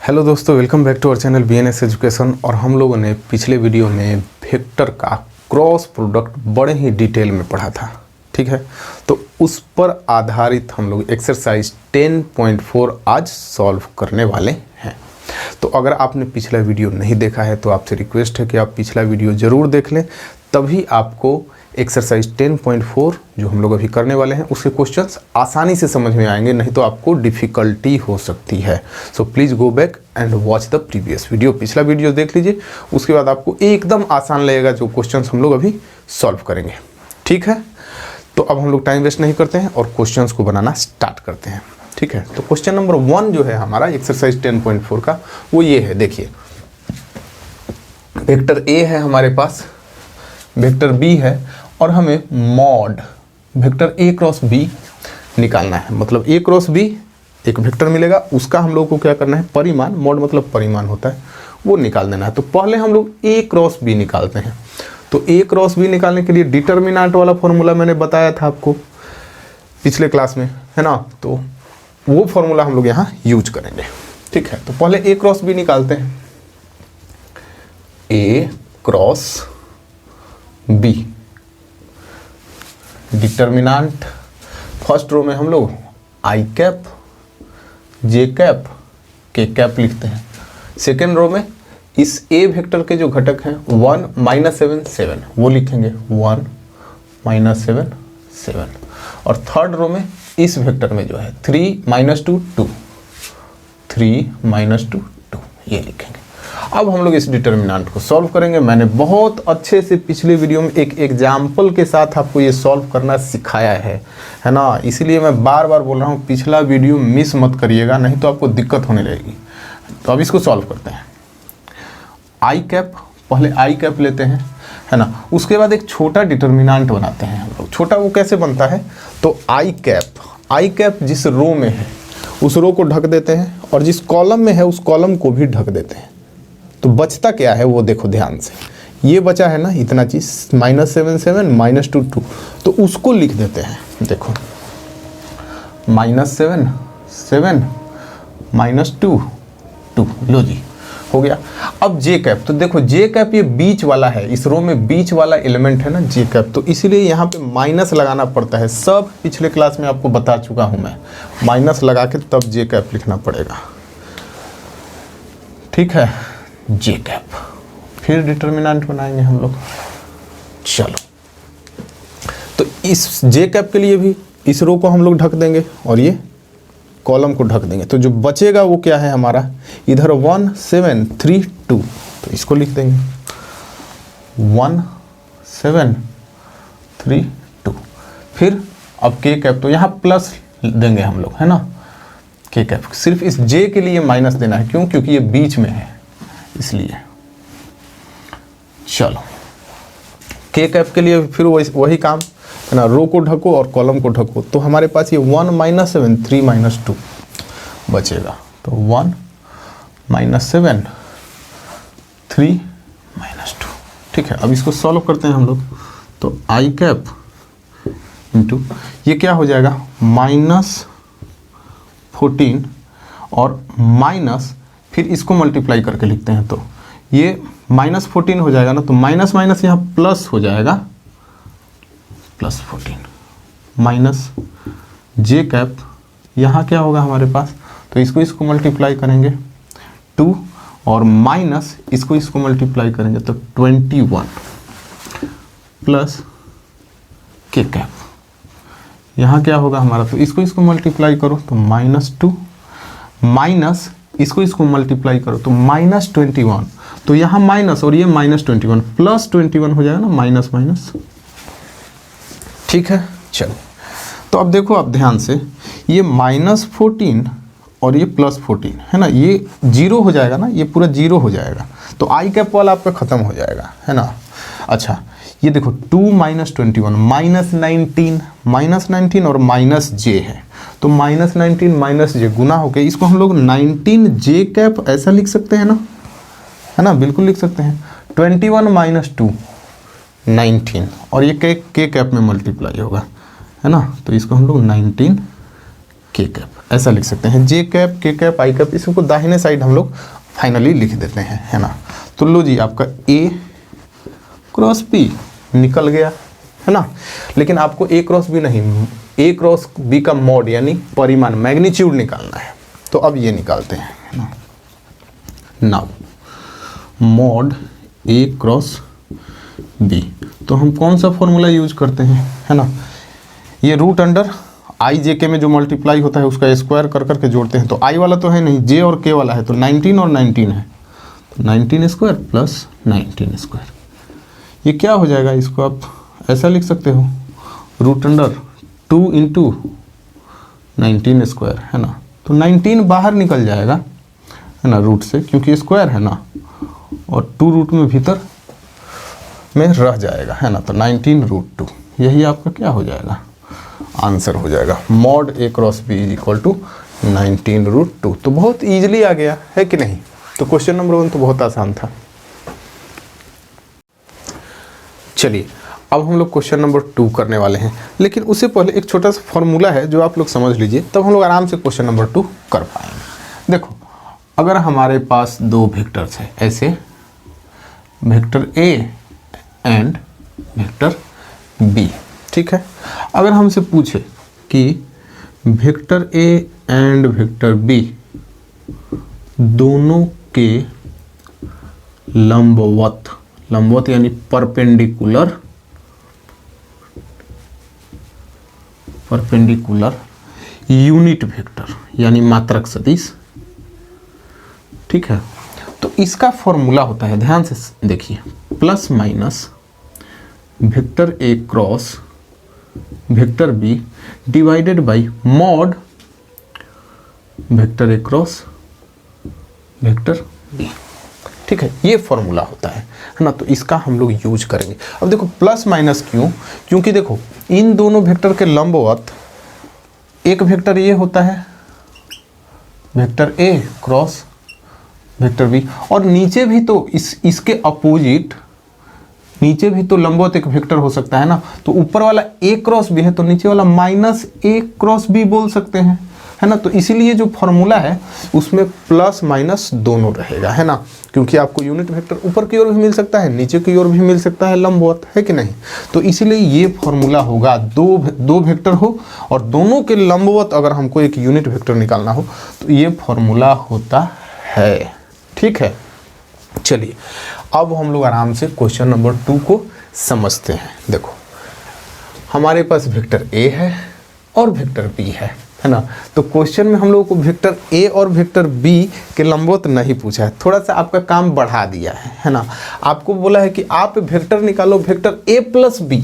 Hello दोस्तों, welcome back to our channel BNS education. और हम लोगों ने पिछले वीडियो में वेक्टर का क्रॉस प्रोडक्ट बड़े ही डिटेल में पढ़ा था, ठीक है। तो उस पर आधारित हम लोग एक्सरसाइज 10.4 आज सॉल्व करने वाले हैं। तो अगर आपने पिछला वीडियो नहीं देखा है तो आपसे रिक्वेस्ट है कि आप पिछला वीडियो ज़रूर देख लें, तभी आपको एक्सरसाइज 10.4 जो हम लोग अभी करने वाले हैं उसके क्वेश्चंस आसानी से समझ में आएंगे, नहीं तो आपको डिफ़िकल्टी हो सकती है। So please go back and watch the previous video, पिछला वीडियो देख लीजिए, उसके बाद आपको एकदम आसान लगेगा जो क्वेश्चंस हम लोग अभी सॉल्व करेंगे, ठीक है। तो अब हम लोग टाइम वेस्ट नहीं करते हैं और क्वेश्चंस को बनाना स्टार्ट करते हैं, ठीक है। तो क्वेश्चन नंबर 1 जो है हमारा एक्सरसाइज 10.4 का, वो ये है। देखिए, वेक्टर ए है हमारे पास, वेक्टर बी है, और हमें mod vector A cross B निकालना है। मतलब ए क्रॉस बी एक वेक्टर मिलेगा, उसका हम लोग को क्या करना है, परिमाण, मॉड मतलब परिमाण होता है, वो निकाल देना है। तो पहले हम लोग ए क्रॉस बी निकालते हैं। तो ए क्रॉस बी निकालने के लिए डिटर्मिनेंट वाला फॉर्मूला मैंने बताया था आपको पिछले क्लास में, है ना। तो वो फॉर्मूला हम लोग यहाँ यूज करेंगे, ठीक है। तो पहले ए क्रॉस बी निकालते हैं। A cross B determinant, first row में हम लोग I cap, J cap, K cap लिखते हैं। सेकेंड रो में इस ए वेक्टर के जो घटक हैं 1 -7 7 वो लिखेंगे, 1 -7 7। और थर्ड रो में इस वेक्टर में जो है 3 -2 2, 3 -2 2 ये लिखेंगे। अब हम लोग इस डिटर्मिनेंट को सॉल्व करेंगे। मैंने बहुत अच्छे से पिछले वीडियो में एक एग्जाम्पल के साथ आपको ये सॉल्व करना सिखाया है ना। इसीलिए मैं बार बार बोल रहा हूँ पिछला वीडियो मिस मत करिएगा, नहीं तो आपको दिक्कत होने लगेगी। तो अब इसको सॉल्व करते हैं। आई कैप, पहले आई कैप लेते हैं, है ना। उसके बाद एक छोटा डिटर्मिनेंट बनाते हैं हम लोग। छोटा वो कैसे बनता है, तो आई कैप जिस रो में है उस रो को ढक देते हैं, और जिस कॉलम में है उस कॉलम को भी ढक देते हैं। तो बचता क्या है वो देखो ध्यान से, ये बचा है ना इतना चीज़, -7 7 -2 2, तो उसको लिख देते हैं। देखो -7 7 -2 2, लो जी हो गया। अब जे कैप, तो देखो जे कैप ये बीच वाला है, इस रो में बीच वाला एलिमेंट है ना जे कैप, तो इसीलिए यहाँ पे माइनस लगाना पड़ता है। सब पिछले क्लास में आपको बता चुका हूँ मैं, माइनस लगा के तब जे कैप लिखना पड़ेगा, ठीक है। जे कैप, फिर डिटर्मिनेंट बनाएंगे हम लोग। चलो, तो इस जे कैप के लिए भी इस रो को हम लोग ढक देंगे और ये कॉलम को ढक देंगे। तो जो बचेगा वो क्या है हमारा, इधर 1 7 3 2, तो इसको लिख देंगे 1 7 3 2। फिर अब के कैप, तो यहाँ प्लस देंगे हम लोग, है ना। के कैप सिर्फ इस जे के लिए माइनस देना है, क्यों, क्योंकि ये बीच में है इसलिए। चलो, के कैप के लिए फिर वही काम है ना, रो को ढको और कॉलम को ढको। तो हमारे पास ये 1 -7 3 -2 बचेगा। तो 1 -7 3 -2, ठीक है। अब इसको सॉल्व करते हैं हम लोग। तो आई कैप इंटू ये क्या हो जाएगा, -14 और माइनस, फिर इसको मल्टीप्लाई करके लिखते हैं। तो ये -14 हो जाएगा ना, तो माइनस माइनस यहाँ प्लस हो जाएगा, +14 माइनस जे कैप, यहाँ क्या होगा हमारे पास, तो इसको मल्टीप्लाई करेंगे 2 और माइनस इसको मल्टीप्लाई करेंगे तो 21 प्लस के कैप, यहाँ क्या होगा हमारा, तो इसको मल्टीप्लाई करो तो -2 माइनस इसको मल्टीप्लाई करो तो -21, तो यहाँ माइनस और ये -21 प्लस 21 हो जाएगा ना, माइनस माइनस, ठीक है। चलो, तो अब देखो आप ध्यान से, ये -14 और ये +14 है ना, ये 0 हो जाएगा ना, ये पूरा 0 हो जाएगा। तो आई कैप वाला आपका ख़त्म हो जाएगा, है ना। अच्छा, ये देखो 2 -21 -19 और माइनस जे है, तो -19 माइनस जे गुना हो गया, इसको हम लोग 19 जे कैप ऐसा लिख सकते हैं ना, है ना, बिल्कुल लिख सकते हैं। 21 - 2 19, और ये के कैप में मल्टीप्लाई होगा, है ना। तो इसको हम लोग 19 के कैप ऐसा लिख सकते हैं, जे कैप के कैप आई कैप, इसको दाहिने साइड हम लोग फाइनली लिख देते हैं, है ना। तो लो जी आपका ए क्रॉस बी निकल गया, है ना। लेकिन आपको ए क्रॉस बी नहीं, ए क्रॉस बी का मॉड यानी परिमाण मैग्नीट्यूड निकालना है। तो अब ये निकालते हैं, है ना। Now mod A cross B, तो हम कौन सा फॉर्मूला यूज करते हैं, है ना। ये रूट अंडर आई जे के में जो मल्टीप्लाई होता है उसका स्क्वायर कर करके जोड़ते हैं। तो आई वाला तो है नहीं, जे और के वाला है, तो 19 और 19 है, तो 19 स्क्वायर प्लस 19 स्क्वायर। ये क्या हो जाएगा, इसको आप ऐसा लिख सकते हो, रूट अंडर 2 इंटू 19 स्क्वायर, है ना। तो 19 बाहर निकल जाएगा, है ना, रूट से, क्योंकि स्क्वायर है ना, और 2 रूट में भीतर में रह जाएगा, है ना। तो 19 रूट 2, यही आपका क्या हो जाएगा, आंसर हो जाएगा। Mod A cross B is equal to 19 root 2। तो बहुत ईजिली आ गया है कि नहीं। तो क्वेश्चन नंबर 1 तो बहुत आसान था। चलिए अब हम लोग क्वेश्चन नंबर 2 करने वाले हैं, लेकिन उससे पहले एक छोटा सा फॉर्मूला है जो आप लोग समझ लीजिए, तब हम लोग आराम से क्वेश्चन नंबर 2 कर पाएंगे। देखो, अगर हमारे पास 2 वेक्टर्स हैं ऐसे, vector A and vector B, ठीक है। अगर हमसे पूछे कि vector A and vector B दोनों के लंबवत, लंबवत यानी परपेंडिकुलर, परपेंडिकुलर यूनिट वेक्टर यानी मात्रक सदिश, ठीक है। तो इसका फॉर्मूला होता है, ध्यान से देखिए, plus minus vector A cross vector B divided by mod vector A cross vector B, ठीक है। ये फॉर्मूला होता है ना। तो इसका हम लोग यूज करेंगे। अब देखो प्लस माइनस क्यों, क्योंकि देखो इन दोनों वेक्टर के लंबवत एक वेक्टर ये होता है vector A cross vector B, और नीचे भी तो इसके अपोजिट नीचे भी तो लंबवत एक वेक्टर हो सकता है ना। तो ऊपर वाला ए क्रॉस बी है तो नीचे वाला माइनस ए क्रॉस बी बोल सकते हैं, है ना। तो इसीलिए जो फॉर्मूला है उसमें प्लस माइनस दोनों रहेगा, है ना, क्योंकि आपको यूनिट वेक्टर ऊपर की ओर भी मिल सकता है, नीचे की ओर भी मिल सकता है लंबवत, है कि नहीं। तो इसीलिए ये फॉर्मूला होगा, दो वेक्टर हो और दोनों के लंबवत अगर हमको एक यूनिट वेक्टर निकालना हो तो ये फॉर्मूला होता है, ठीक है। चलिए अब हम लोग आराम से क्वेश्चन नंबर 2 को समझते हैं। देखो हमारे पास वेक्टर ए है और वेक्टर बी है ना। तो क्वेश्चन में हम लोगों को वेक्टर ए और वेक्टर बी के लंबवत नहीं पूछा है, थोड़ा सा आपका काम बढ़ा दिया है ना। आपको बोला है कि आप वेक्टर निकालो वेक्टर ए प्लस बी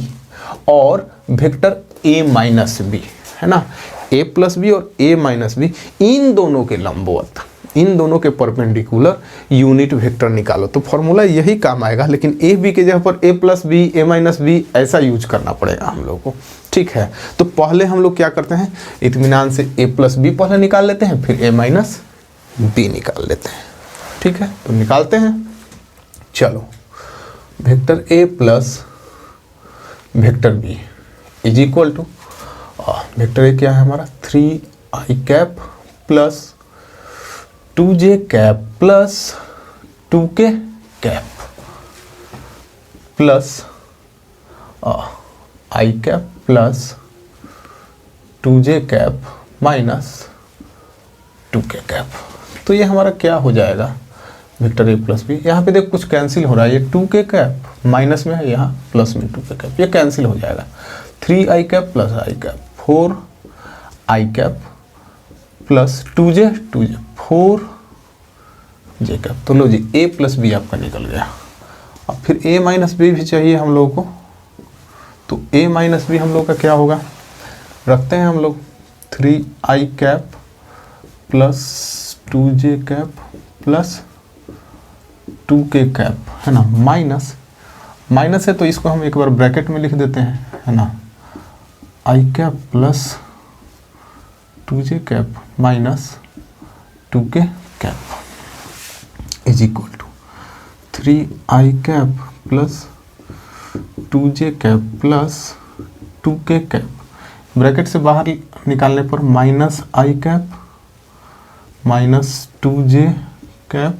और वेक्टर ए माइनस बी, है ना। ए प्लस बी और ए माइनस बी, इन दोनों के लंबवत, इन दोनों के परपेंडिकुलर यूनिट वेक्टर निकालो। तो फॉर्मूला यही काम आएगा, लेकिन ए बी के जगह पर ए प्लस बी ए माइनस बी ऐसा यूज करना पड़ेगा हम लोग को, ठीक है। तो पहले हम लोग क्या करते हैं, इत्मीनान से ए प्लस बी पहले निकाल लेते हैं, फिर ए माइनस बी निकाल लेते हैं, ठीक है। तो निकालते हैं, चलो vector A plus vector B is equal to, vector A क्या है हमारा 3i cap plus 2j cap plus 2k cap plus i cap plus 2j cap minus 2k cap. तो ये हमारा क्या हो जाएगा, वेक्टर ए प्लस बी। यहाँ पे देख कुछ कैंसिल हो रहा है, ये 2k कैप माइनस में है, यहाँ प्लस में 2k कैप, ये कैंसिल हो जाएगा। 3i cap plus i cap 4i cap plus 2j 4j cap. तो लो जी a प्लस बी आपका निकल गया। अब फिर a माइनस बी भी चाहिए हम लोगों को, तो a माइनस बी हम लोग का क्या होगा, रखते हैं हम लोग 3i cap plus 2j cap plus 2k cap, है ना। माइनस है तो इसको हम एक बार ब्रैकेट में लिख देते हैं, है ना। i cap plus 2j cap minus 2k cap is equal to 3i cap plus 2j cap plus 2k cap. Bracket से बाहर निकालने पर minus i cap minus 2j cap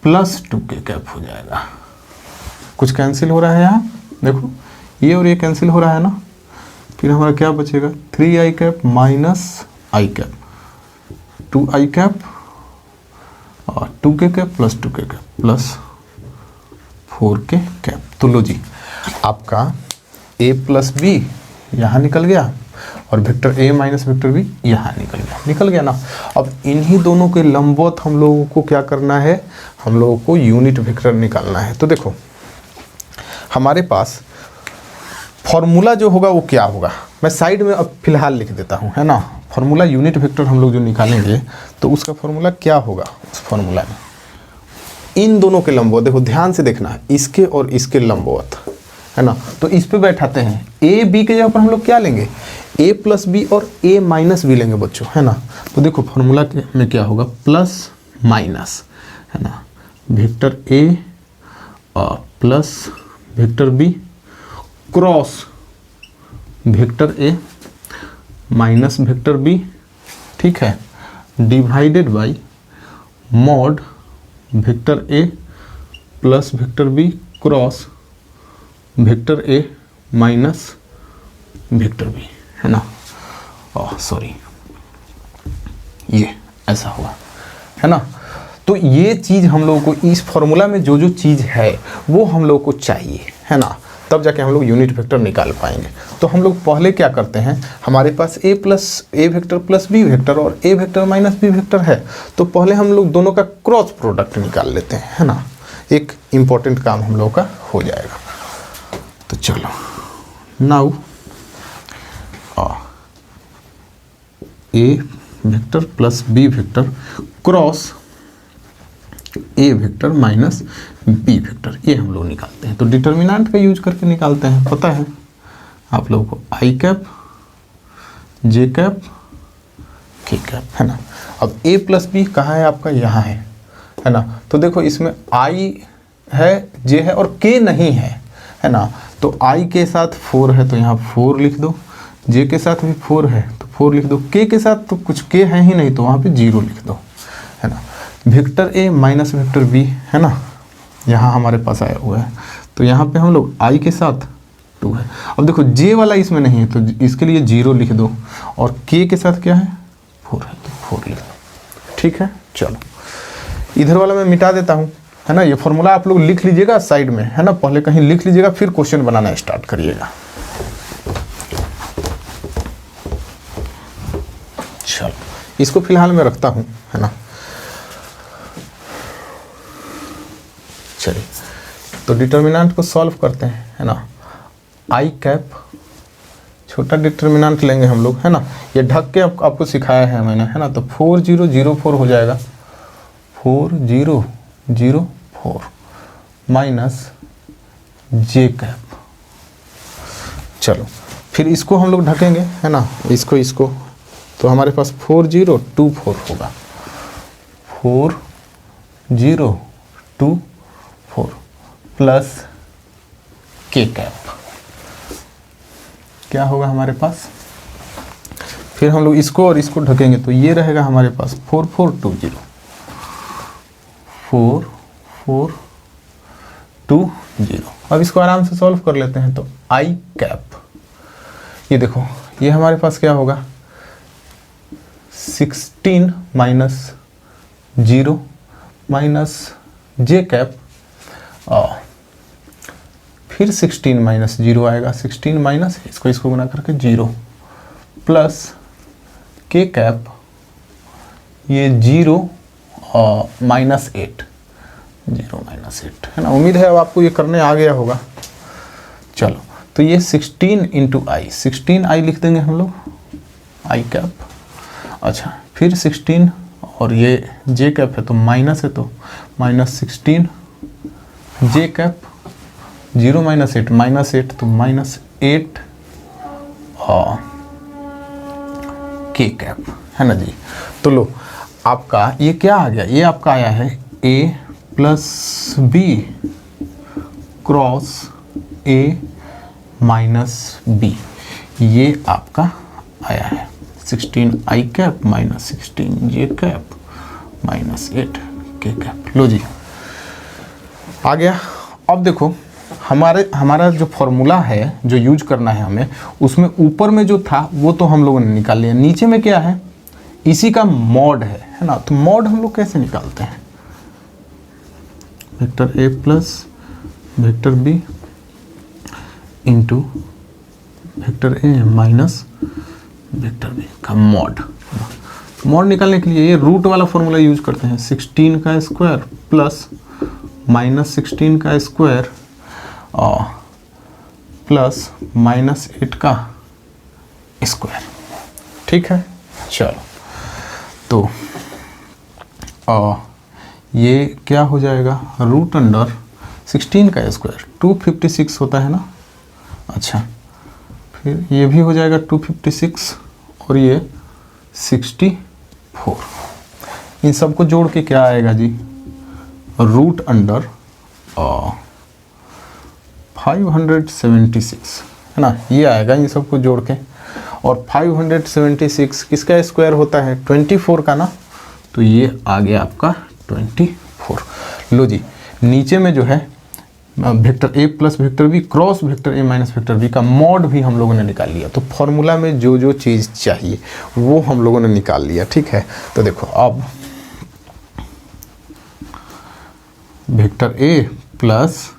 plus 2k cap हो जाएगा। कुछ कैंसिल हो रहा है यहाँ, देखो ये और ये कैंसिल हो रहा है ना, फिर हमारा क्या बचेगा 3i cap minus i cap, 2i cap और 2k cap plus 2k cap plus 4k cap. तो लो जी, आपका a प्लस बी यहाँ निकल गया और vector a minus vector b यहाँ निकल गया ना। अब इन्हीं दोनों के लंबवत हम लोगों को क्या करना है, हम लोगों को यूनिट वेक्टर निकालना है। तो देखो हमारे पास फॉर्मूला जो होगा वो क्या होगा, मैं साइड में अब फिलहाल लिख देता हूँ, है ना। फॉर्मूला यूनिट वेक्टर हम लोग जो निकालेंगे तो उसका फॉर्मूला क्या होगा, उस फॉर्मूला में इन दोनों के लंबवत, देखो ध्यान से देखना है, इसके और इसके लंबवत, है ना। तो इस पे बैठाते हैं, ए बी के जगह पर हम लोग क्या लेंगे, a प्लस बी और a माइनस बी लेंगे बच्चों, है ना। तो देखो फॉर्मूला में क्या होगा, प्लस माइनस, है ना, वेक्टर a और plus vector b cross vector a minus vector b, ठीक है, divided by mod vector a plus vector b cross vector a minus vector b, है ना। सॉरी, ये ऐसा हुआ, है ना। तो ये चीज़ हम लोगों को इस फॉर्मूला में जो जो चीज़ है वो हम लोगों को चाहिए, है ना, तब जाके हम लोग यूनिट वेक्टर निकाल पाएंगे। तो हम लोग पहले क्या करते हैं, हमारे पास a vector plus b vector और a vector minus b vector है, तो पहले हम लोग दोनों का क्रॉस प्रोडक्ट निकाल लेते हैं, है ना। एक इम्पॉर्टेंट काम हम लोगों का हो जाएगा। तो चलो now a vector plus b vector cross a vector minus b vector, ये हम लोग निकालते हैं। तो डिटर्मिनेंट का यूज करके निकालते हैं, पता है आप लोगों को, i cap j cap k cap, है ना। अब a प्लस बी कहाँ है आपका, यहाँ है ना। तो देखो इसमें i है, j है और k नहीं है ना। तो i के साथ 4 है तो यहाँ 4 लिख दो, j के साथ भी 4 है तो 4 लिख दो, k के साथ तो कुछ k है ही नहीं तो वहाँ पे 0 लिख दो, है ना। Vector a minus vector b, है ना, यहाँ हमारे पास आया हुआ है, तो यहाँ पे हम लोग i के साथ 2 है। अब देखो j वाला इसमें नहीं है तो इसके लिए 0 लिख दो, और k के साथ क्या है 4 है तो 4 लिख दो, ठीक है। चलो इधर वाला मैं मिटा देता हूँ, है ना। ये फॉर्मूला आप लोग लिख लीजिएगा साइड में, है ना, पहले कहीं लिख लीजिएगा फिर क्वेश्चन बनाना स्टार्ट करिएगा। चलो इसको फिलहाल मैं रखता हूँ, है ना। चलिए तो डिटर्मिनेंट को सॉल्व करते हैं, है ना। आई कैप छोटा डिटर्मिनेंट लेंगे हम लोग, है ना। ये ढक के आपको सिखाया है मैंने, है ना। तो 4004 हो जाएगा, 4004 माइनस जे कैप। चलो फिर इसको हम लोग ढकेंगे, है ना, इसको तो हमारे पास 4024 होगा, 4024 प्लस के कैप क्या होगा हमारे पास। फिर हम लोग इसको और इसको ढकेंगे तो ये रहेगा हमारे पास 4420 4420। अब इसको आराम से सॉल्व कर लेते हैं। तो आई कैप, ये देखो ये हमारे पास क्या होगा 16 माइनस 0 माइनस जे कैप, फिर 16 माइनस 0 आएगा, 16 माइनस इसको गुना करके 0 प्लस के कैप, ये 0 माइनस 8, 0 माइनस 8, है ना। उम्मीद है अब आपको ये करने आ गया होगा। चलो तो ये 16 इंटू आई, 16 लिख देंगे हम लोग, आई कैप। अच्छा फिर 16 और ये जे कैप है तो माइनस है तो minus 16 J cap, 0 minus 8 minus 8 तो माइनस 8 के कैप, है ना जी। तो लो आपका ये क्या आ गया, ये आपका आया है a plus B cross a minus B, ये आपका आया है 16 I cap minus 16 J cap minus 8 K cap. लो जी आ गया। अब देखो हमारा जो फॉर्मूला है जो यूज करना है हमें, उसमें ऊपर में जो था वो तो हम लोगों ने निकाल लिया, नीचे में क्या है, इसी का मॉड है ना। तो मॉड हम लोग कैसे निकालते हैं, vector A plus vector B into vector A minus vector B का मॉड। मॉड निकालने के लिए ये रूट वाला फॉर्मूला यूज करते हैं, 16 का स्क्वायर प्लस माइनस 16 का स्क्वायर और प्लस माइनस 8 का स्क्वायर। ठीक है, चलो तो ये क्या हो जाएगा, रूट अंडर 16 का स्क्वायर 256 होता है ना। अच्छा, फिर ये भी हो जाएगा 256 और ये 64। इन सबको जोड़ के क्या आएगा जी, रूट अंडर 576 है ना, ये आएगा इन सबको जोड़ के। और 576 किसका स्क्वायर होता है, 24 का ना, तो ये आ गया आपका 24। लो जी, नीचे में जो है vector A plus vector B cross vector A minus vector B का मॉड भी हम लोगों ने निकाल लिया। तो फॉर्मूला में जो जो चीज़ चाहिए वो हम लोगों ने निकाल लिया। ठीक है, तो देखो अब vector A plus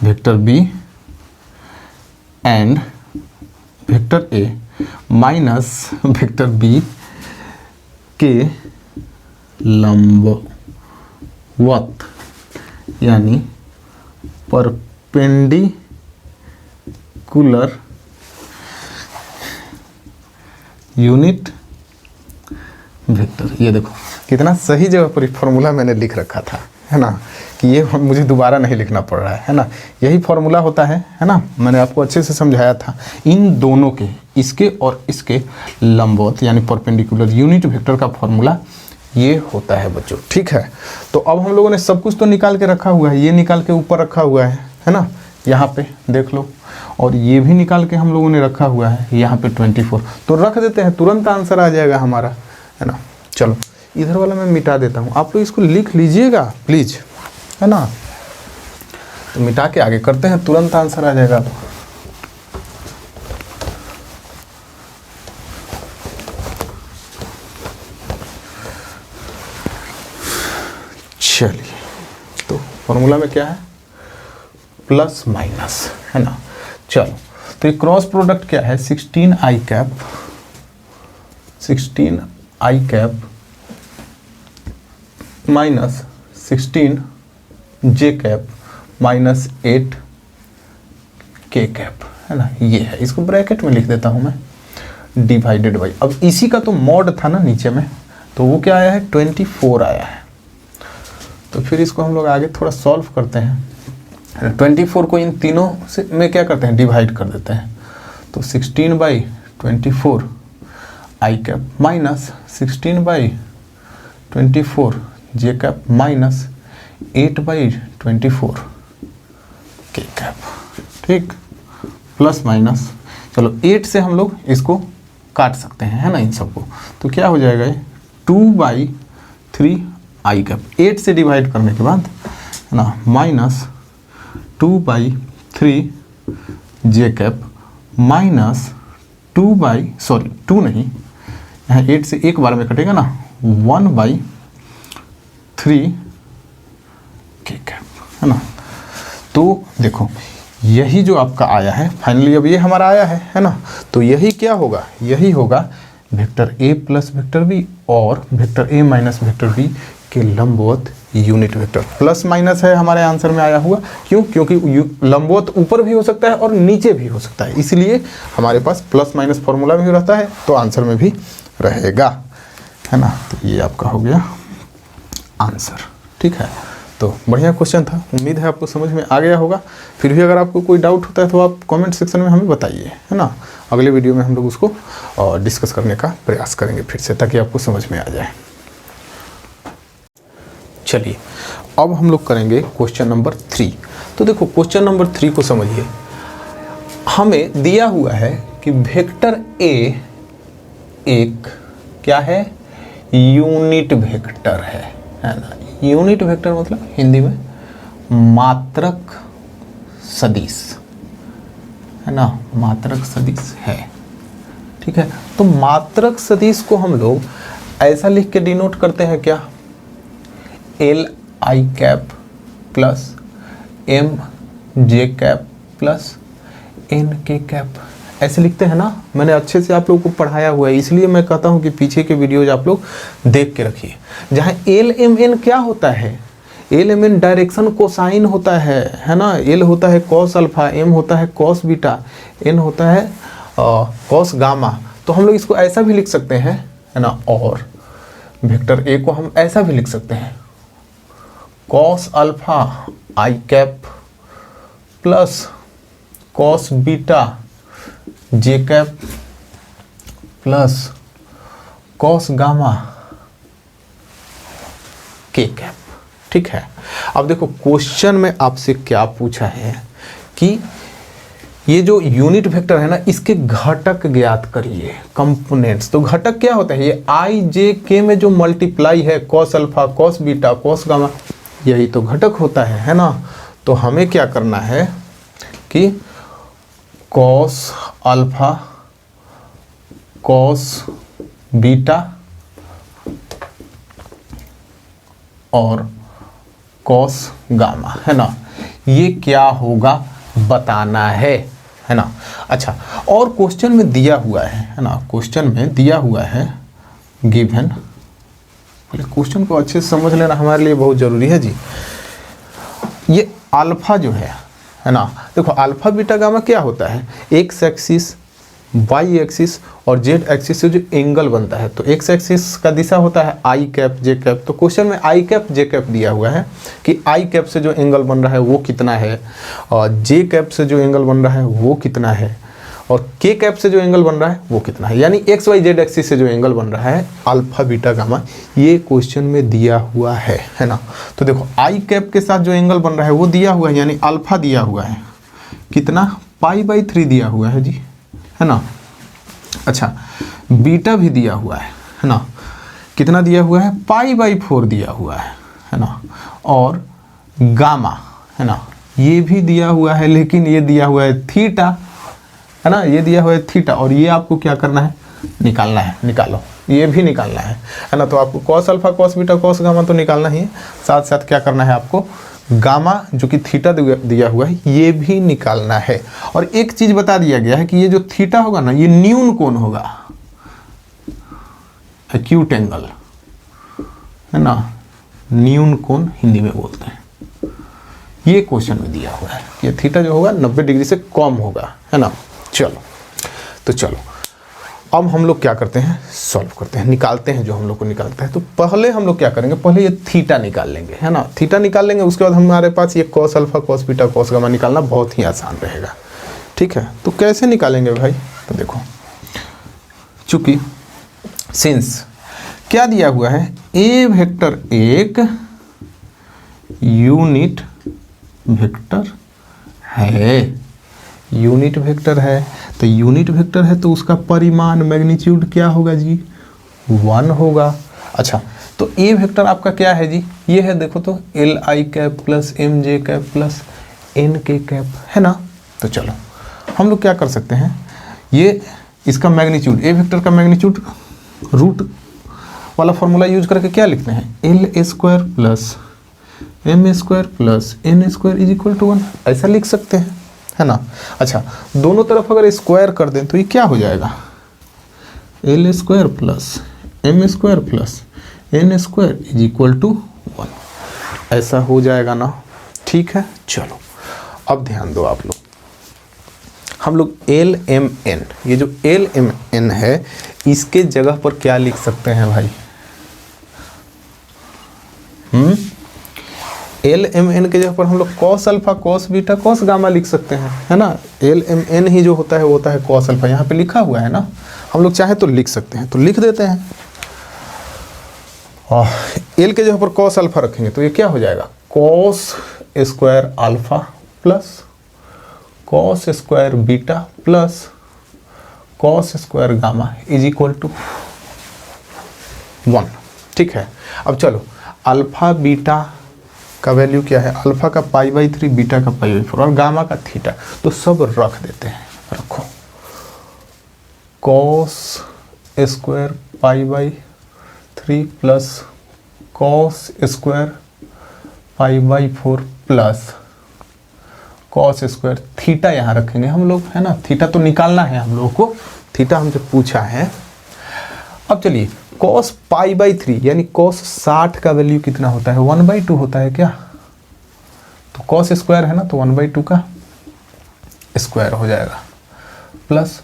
vector B and vector A minus vector B के लंबवत यानी परपेंडिकुलर यूनिट वेक्टर। ये देखो कितना सही जगह पर फॉर्मूला मैंने लिख रखा था, है ना, कि ये मुझे दोबारा नहीं लिखना पड़ रहा है ना। यही फॉर्मूला होता है ना, मैंने आपको अच्छे से समझाया था। इन दोनों के, इसके और इसके लंबवत यानी परपेंडिकुलर यूनिट वेक्टर का फॉर्मूला ये होता है बच्चों। ठीक है, तो अब हम लोगों ने सब कुछ तो निकाल के रखा हुआ है, ये निकाल के ऊपर रखा हुआ है ना, यहाँ पे देख लो, और ये भी निकाल के हम लोगों ने रखा हुआ है यहाँ पे 24। तो रख देते हैं, तुरंत आंसर आ जाएगा हमारा, है ना। चलो इधर वाला मैं मिटा देता हूँ, आप लोग इसको लिख लीजिएगा प्लीज, है ना। तो मिटा के आगे करते हैं, तुरंत आंसर आ जाएगा। चलिए, तो फॉर्मूला में क्या है, प्लस माइनस, है ना। चलो तो ये क्रॉस प्रोडक्ट क्या है, 16 I cap minus 16 J cap minus 8 K cap, है ना। ये है, इसको ब्रैकेट में लिख देता हूं मैं, डिवाइडेड बाई, अब इसी का तो मॉड था ना नीचे में, तो वो क्या आया है, 24 आया है। तो फिर इसको हम लोग आगे थोड़ा सॉल्व करते हैं। 24 को इन तीनों से में क्या करते हैं, डिवाइड कर देते हैं। तो 16/24 आई कैप माइनस 16/24 जे कैप माइनस 8/24 के कैप। ठीक, प्लस माइनस, चलो 8 से हम लोग इसको काट सकते हैं, है ना, इन सबको। तो क्या हो जाएगा, 2/3 आई कैप, 8 से डिवाइड करने के बाद, है ना, माइनस 2/3 जे कैप माइनस 2 नहीं, यहाँ 8 से एक बार में कटेगा ना, 1/3 के कैप, है ना। तो देखो यही जो आपका आया है फाइनली, अब ये हमारा आया है ना। तो यही क्या होगा, यही होगा vector A plus vector B और vector A minus vector B के लंबवत यूनिट वेक्टर। प्लस माइनस है हमारे आंसर में आया हुआ, क्यों, क्योंकि लंबवत ऊपर भी हो सकता है और नीचे भी हो सकता है, इसलिए हमारे पास प्लस माइनस फॉर्मूला भी रहता है, तो आंसर में भी रहेगा, है ना। तो ये आपका हो गया आंसर। ठीक है, तो बढ़िया क्वेश्चन था, उम्मीद है आपको समझ में आ गया होगा। फिर भी अगर आपको कोई डाउट होता है तो आप कमेंट सेक्शन में हमें बताइए, है ना। अगले वीडियो में हम लोग उसको डिस्कस करने का प्रयास करेंगे फिर से, ताकि आपको समझ में आ जाए। चलिए अब हम लोग करेंगे क्वेश्चन नंबर 3। तो देखो क्वेश्चन नंबर 3 को समझिए, हमें दिया हुआ है कि वेक्टर ए एक क्या है, यूनिट वेक्टर है ना। यूनिट वेक्टर मतलब हिंदी में मात्रक सदिश है ना, मात्रक सदिश है। ठीक है, तो मात्रक सदिश को हम लोग ऐसा लिख के डिनोट करते हैं क्या, L I cap plus M J cap plus N K cap, ऐसे लिखते हैं ना। मैंने अच्छे से आप लोगों को पढ़ाया हुआ है, इसलिए मैं कहता हूं कि पीछे के वीडियोज आप लोग देख के रखिए। जहां एल एम एन क्या होता है, L M N direction cosine होता है ना। एल होता है कॉस अल्फा, एम होता है कॉस बीटा, एन होता है कॉस गामा। तो हम लोग इसको ऐसा भी लिख सकते हैं है ना। और वेक्टर ए को हम ऐसा भी लिख सकते हैं, कॉस अल्फा आई कैप प्लस कॉस बीटा जे कैप प्लस कॉस गामा के कैप। ठीक है, अब देखो क्वेश्चन में आपसे क्या पूछा है कि ये जो यूनिट वेक्टर है ना, इसके घटक ज्ञात करिए, कंपोनेंट्स। तो घटक क्या होता है, ये आई जे के में जो मल्टीप्लाई है, cos alpha cos beta cos gamma, यही तो घटक होता है ना। तो हमें क्या करना है कि कॉस अल्फा कॉस बीटा और कॉस गामा है ना, ये क्या होगा बताना है ना। अच्छा, और क्वेश्चन में दिया हुआ है ना, क्वेश्चन में दिया हुआ है गिवन, क्वेश्चन को अच्छे से समझ लेना हमारे लिए बहुत जरूरी है जी। ये अल्फा जो है ना, देखो अल्फा बीटा गामा क्या होता है, एक्स एक्सिस वाई एक्सिस और जेड एक्सिस से जो एंगल बनता है। तो एक्स एक्सिस का दिशा होता है आई कैप जे कैप। तो क्वेश्चन में आई कैप जे कैप दिया हुआ है कि आई कैप से जो एंगल बन रहा है वो कितना है, और जे कैप से जो एंगल बन रहा है वो कितना है, और के कैप से जो एंगल बन रहा है वो कितना है। यानी एक्स वाई जेड एक्सिस से जो एंगल बन रहा है अल्फा बीटा गामा, ये क्वेश्चन में दिया हुआ है ना। तो देखो आई कैप के साथ जो एंगल बन रहा है वो दिया हुआ है, यानी अल्फा दिया हुआ है कितना, पाई/3 दिया हुआ है जी, है ना। अच्छा, बीटा भी दिया हुआ है ना, कितना दिया हुआ है, पाई/4 दिया हुआ है ना। और गामा है ना, ये भी दिया हुआ है, लेकिन ये दिया हुआ है थीटा है ना, ये दिया हुआ है थीटा। और ये आपको क्या करना है, निकालना है, निकालो, ये भी निकालना है ना। तो आपको cos alpha cos beta cos gamma तो निकालना ही है, साथ साथ क्या करना है आपको, गामा जो कि थीटा दिया हुआ है ये भी निकालना है। और एक चीज बता दिया गया है कि ये जो थीटा होगा ना, ये न्यून कोण होगा, एक्यूट एंगल है ना, न्यून कोण हिंदी में बोलते हैं। ये क्वेश्चन में दिया हुआ है कि थीटा जो होगा 90 डिग्री से कम होगा, है ना। चलो, तो चलो अब हम लोग क्या करते हैं, सॉल्व करते हैं, निकालते हैं जो हम लोग को निकालता है। तो पहले हम लोग क्या करेंगे, पहले ये थीटा निकाल लेंगे, है ना। थीटा निकाल लेंगे, उसके बाद हमारे पास ये cos alpha cos beta cos gamma निकालना बहुत ही आसान रहेगा। ठीक है, तो कैसे निकालेंगे भाई, तो देखो, चूंकि सिंस क्या दिया हुआ है, ए वेक्टर एक यूनिट वेक्टर है, यूनिट वेक्टर है। तो यूनिट वेक्टर है तो उसका परिमाण मैग्नीट्यूड क्या होगा जी, 1 होगा। अच्छा, तो ए वेक्टर आपका क्या है जी, ये है, देखो तो L I cap plus M J cap plus N K cap, है ना। तो चलो हम लोग क्या कर सकते हैं, ये इसका मैग्नीट्यूड, ए वेक्टर का मैग्नीट्यूड रूट वाला फॉर्मूला यूज करके क्या लिखते हैं, L square plus M square plus N square is equal to 1, ऐसा लिख सकते हैं, है ना। अच्छा, दोनों तरफ अगर स्क्वायर कर दें तो ये क्या हो जाएगा, L square plus M square plus N square is equal to 1, ऐसा हो जाएगा ना। ठीक है, चलो अब ध्यान दो आप लोग, हम लोग एल एम एन, ये जो एल एम एन है इसके जगह पर क्या लिख सकते हैं भाई, एल एम एन के जगह पर हम लोग cos alpha cos beta cos gamma लिख सकते हैं, है ना। एल एम एन ही जो होता है वो होता है कॉस अल्फा, यहाँ पे लिखा हुआ है ना, हम लोग चाहे तो लिख सकते हैं, तो लिख देते हैं। और एल के जगह पर कॉस अल्फा रखेंगे तो ये क्या हो जाएगा, cos square alpha plus cos square beta plus cos square gamma is equal to 1। ठीक है, अब चलो अल्फा बीटा का वैल्यू क्या है, अल्फा का π/3, बीटा का π/4 और गामा का थीटा, तो सब रख देते हैं। रखो cos square π/3 plus cos square π/4 plus cos square theta यहाँ रखेंगे हम लोग, है ना। थीटा तो निकालना है हम लोगों को, थीटा हमसे पूछा है। अब चलिए कॉस π/3 यानी कॉस 60 का वैल्यू कितना होता है, 1/2 होता है क्या। तो कॉस स्क्वायर है ना, तो 1/2 का स्क्वायर हो जाएगा प्लस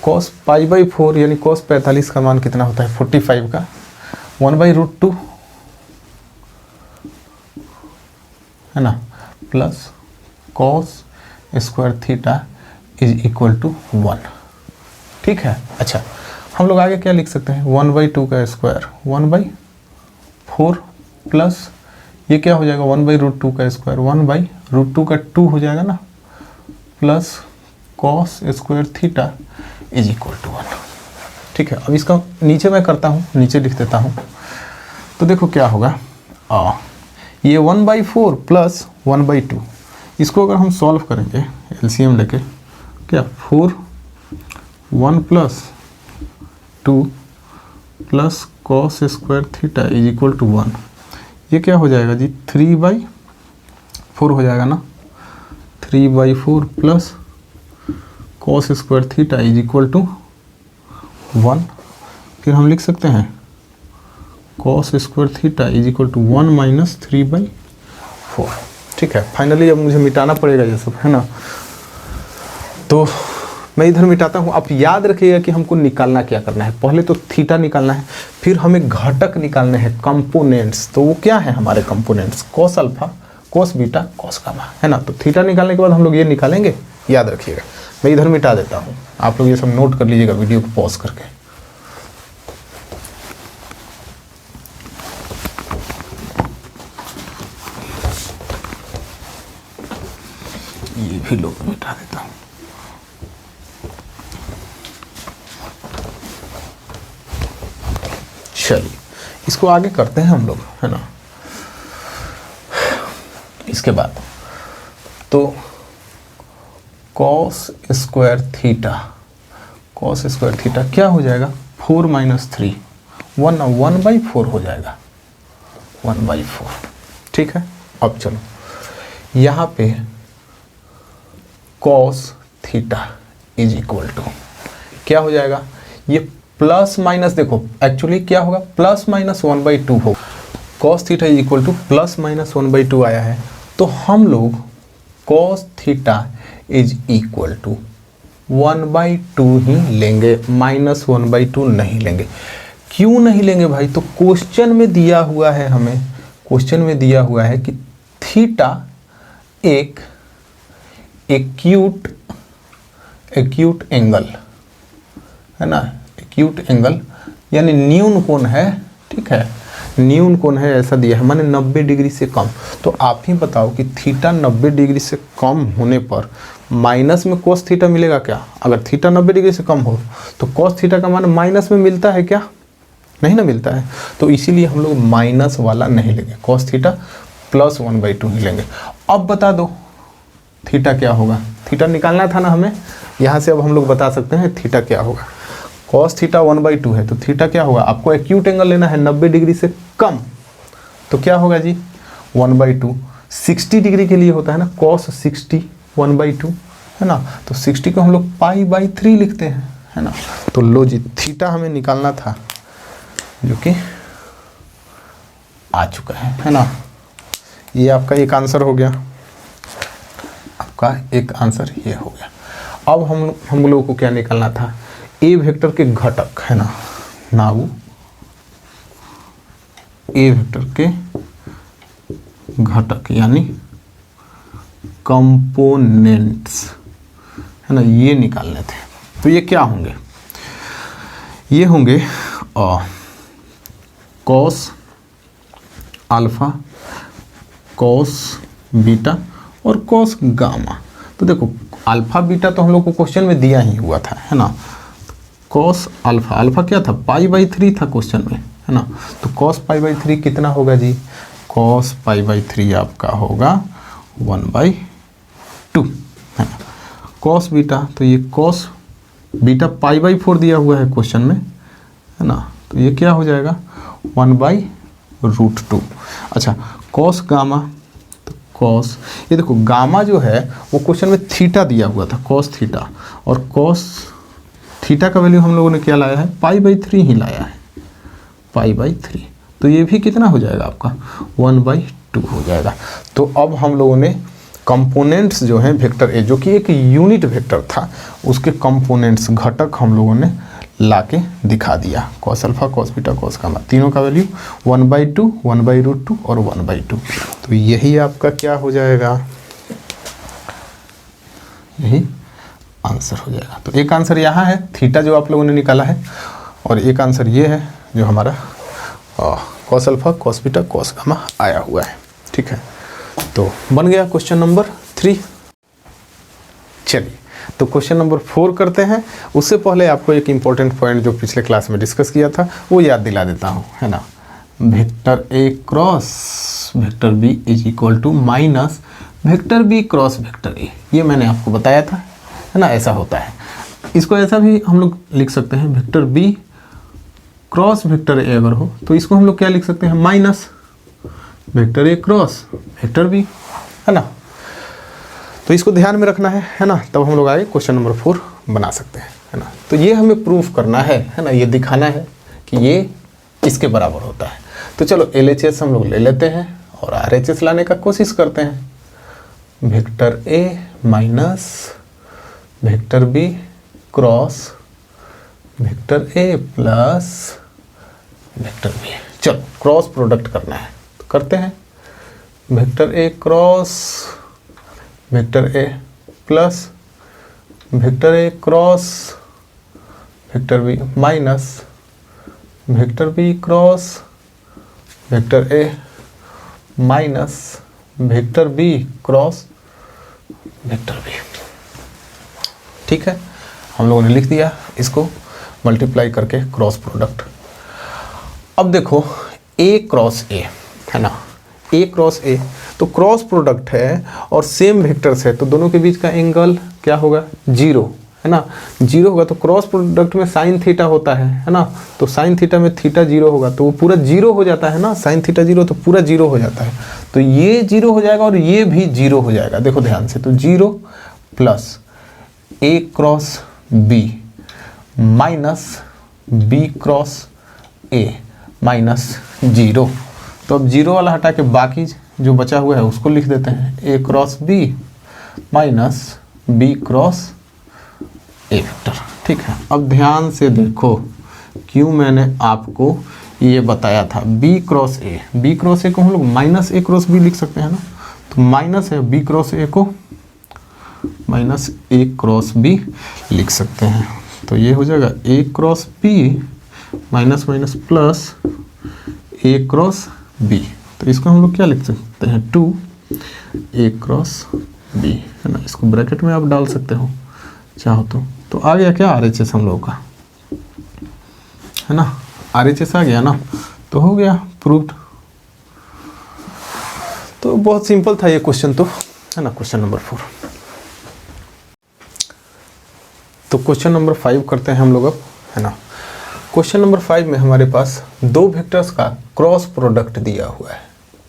कॉस π/4 यानी कॉस 45 का मान कितना होता है, 45 का 1/√2 है ना, plus cos square theta is equal to 1। ठीक है, अच्छा हम लोग आगे क्या लिख सकते हैं, 1/2 का स्क्वायर 1/4 प्लस ये क्या हो जाएगा 1/√2 का स्क्वायर 1/√2 का 2 हो जाएगा ना, plus cos square theta is equal to 1। ठीक है, अब इसका नीचे मैं करता हूँ, नीचे लिख देता हूँ। तो देखो क्या होगा, ये 1/4 प्लस 1/2, इसको अगर हम सॉल्व करेंगे एलसीएम लेके, क्या 4 1 plus 2 plus cos square theta is equal to 1, ये क्या हो जाएगा जी 3/4 हो जाएगा ना, 3/4 plus cos square theta is equal to 1। फिर हम लिख सकते हैं cos square theta is equal to 1 minus 3/4। ठीक है, फाइनली अब मुझे मिटाना पड़ेगा ये सब, है ना। तो मैं इधर मिटाता हूँ। आप याद रखिएगा कि हमको निकालना क्या करना है, पहले तो थीटा निकालना है, फिर हमें घटक निकालने हैं, कंपोनेंट्स। तो वो क्या है हमारे components, cos alpha, cos beta, cos gamma, है ना। तो थीटा निकालने के बाद हम लोग ये निकालेंगे, याद रखिएगा। मैं इधर मिटा देता हूँ, आप लोग ये सब नोट कर लीजिएगा वीडियो को पॉज करके। ये भी लोग मिटा देता हूँ। चलिए इसको आगे करते हैं हम लोग, है ना। इसके बाद तो cos square theta, cos square theta क्या हो जाएगा 4 माइनस 3 1/4 हो जाएगा 1/4। ठीक है, अब चलो यहाँ पे cos theta is equal to क्या हो जाएगा, ये प्लस माइनस, देखो एक्चुअली क्या होगा प्लस माइनस 1/2 होगा। Cos theta is equal to plus minus 1/2 आया है, तो हम लोग cos theta is equal to 1/2 ही लेंगे, माइनस 1/2 नहीं लेंगे। क्यों नहीं लेंगे भाई, तो क्वेश्चन में दिया हुआ है, हमें क्वेश्चन में दिया हुआ है कि थीटा एक एक्यूट एंगल है ना, एक्यूट एंगल यानी न्यून कोण है। ठीक है, न्यून कोण है ऐसा दिया है, माने 90 डिग्री से कम। तो आप ही बताओ कि थीटा 90 डिग्री से कम होने पर माइनस में कोस थीटा मिलेगा क्या। अगर थीटा 90 डिग्री से कम हो तो कोस थीटा का मान माइनस में मिलता है क्या, नहीं ना मिलता है। तो इसीलिए हम लोग माइनस वाला नहीं लेंगे, कोस थीटा प्लस 1/2 ही लेंगे। अब बता दो थीटा क्या होगा, थीटा निकालना था ना हमें, यहाँ से अब हम लोग बता सकते हैं थीटा क्या होगा। कॉस थीटा 1/2 है, तो थीटा क्या होगा, आपको एक्यूट एंगल लेना है 90 डिग्री से कम, तो क्या होगा जी 1/2। 60 डिग्री के लिए होता है ना कॉस 60 1/2 है ना, तो 60 को हम लोग π/3 लिखते हैं, है ना। तो लो जी थीटा हमें निकालना था, जो कि आ चुका है ना। ये आपका एक आंसर हो गया, आपका एक आंसर ये हो गया। अब हम लोगों को क्या निकालना था, ए वेक्टर के घटक, है ना। नाउ ए वेक्टर के घटक यानी कंपोनेंट्स, है ना, ये निकालने थे। तो ये क्या होंगे, ये होंगे कॉस अल्फा, कॉस बीटा और कॉस गामा। तो देखो अल्फा बीटा तो हम लोग को क्वेश्चन में दिया ही हुआ था, है ना। कॉस अल्फा, अल्फा क्या था π/3 था क्वेश्चन में, है ना। तो कॉस π/3 कितना होगा जी, कॉस π/3 आपका होगा 1/2, है ना। कॉस बीटा, तो ये कॉस बीटा π/4 दिया हुआ है क्वेश्चन में, है ना। तो ये क्या हो जाएगा 1/√2। अच्छा, कॉस गामा, तो कॉस, ये देखो गामा जो है वो क्वेश्चन में थीटा दिया हुआ था, कॉस थीटा, और कॉस थीटा का वैल्यू हम लोगों ने क्या लाया है π/3 ही लाया है, π/3। तो ये भी कितना हो जाएगा आपका 1/2 हो जाएगा। तो अब हम लोगों ने कंपोनेंट्स जो हैं वेक्टर ए, जो कि एक यूनिट वेक्टर था, उसके कंपोनेंट्स घटक हम लोगों ने लाके दिखा दिया, cos alpha, cos beta, cos gamma, तीनों का वैल्यू 1/2, 1/√2 और 1/2। तो यही आपका क्या हो जाएगा, यही आंसर हो जाएगा। तो एक आंसर यहाँ है थीटा जो आप लोगों ने निकाला है, और एक आंसर ये है जो हमारा cos alpha, cos beta, cos gamma आया हुआ है, ठीक है। तो बन गया क्वेश्चन नंबर 3। चलिए, तो क्वेश्चन नंबर 4 करते हैं। उससे पहले आपको एक इम्पॉर्टेंट पॉइंट जो पिछले क्लास में डिस्कस किया था वो याद दिला देता हूँ, है ना। Vector A cross vector B is equal to minus vector B cross vector A, ये मैंने आपको बताया था, है ना। ऐसा होता है, इसको ऐसा भी हम लोग लिख सकते हैं, vector B cross vector A अगर हो तो इसको हम लोग क्या लिख सकते हैं, minus vector A cross vector B, है ना। तो इसको ध्यान में रखना है ना, तब हम लोग आगे क्वेश्चन नंबर 4 बना सकते हैं, है ना। तो ये हमें प्रूफ करना है ना, ये दिखाना है कि ये इसके बराबर होता है। तो चलो LHS हम लोग ले लेते हैं और RHS लाने का कोशिश करते हैं। Vector A minus vector B cross vector A plus vector B, चलो क्रॉस प्रोडक्ट करना है तो करते हैं। Vector A cross vector A plus vector A cross vector B minus vector B cross vector A minus vector B cross vector B, ठीक है। हम लोगों ने लिख दिया इसको मल्टीप्लाई करके क्रॉस प्रोडक्ट। अब देखो ए क्रॉस ए, है ना, ए क्रॉस ए, तो क्रॉस प्रोडक्ट है और सेम वेक्टर्स है, तो दोनों के बीच का एंगल क्या होगा 0, है ना, 0 होगा। तो क्रॉस प्रोडक्ट में साइन थीटा होता है ना, तो साइन थीटा में थीटा 0 होगा तो वो पूरा 0 हो जाता है ना, साइन थीटा 0 तो पूरा 0 हो जाता है। तो ये 0 हो जाएगा और ये भी 0 हो जाएगा, देखो ध्यान से। तो 0 plus A cross B minus B cross A minus 0। तो अब 0 वाला हटा के बाकी जो बचा हुआ है उसको लिख देते हैं, A cross B minus B cross A vector, ठीक है। अब ध्यान से देखो क्यों मैंने आपको ये बताया था, B cross A, B cross A को हम लोग माइनस ए क्रॉस बी लिख सकते हैं ना, तो माइनस है बी क्रॉस ए को माइनस ए क्रॉस बी लिख सकते हैं। तो ये हो जाएगा A cross B minus minus plus A cross B, तो इसको हम लोग क्या लिख सकते हैं 2 ए क्रॉस बी, है ना। इसको ब्रैकेट में आप डाल सकते हो चाहो तो आ गया क्या RHS हम लोगों का, है ना, RHS आ गया ना, तो हो गया प्रूव्ड। तो बहुत सिंपल था ये क्वेश्चन, तो है ना। क्वेश्चन नंबर 4, तो क्वेश्चन नंबर 5 करते हैं हम लोग अब, है ना। क्वेश्चन नंबर 5 में हमारे पास दो वेक्टर्स का क्रॉस प्रोडक्ट दिया हुआ है,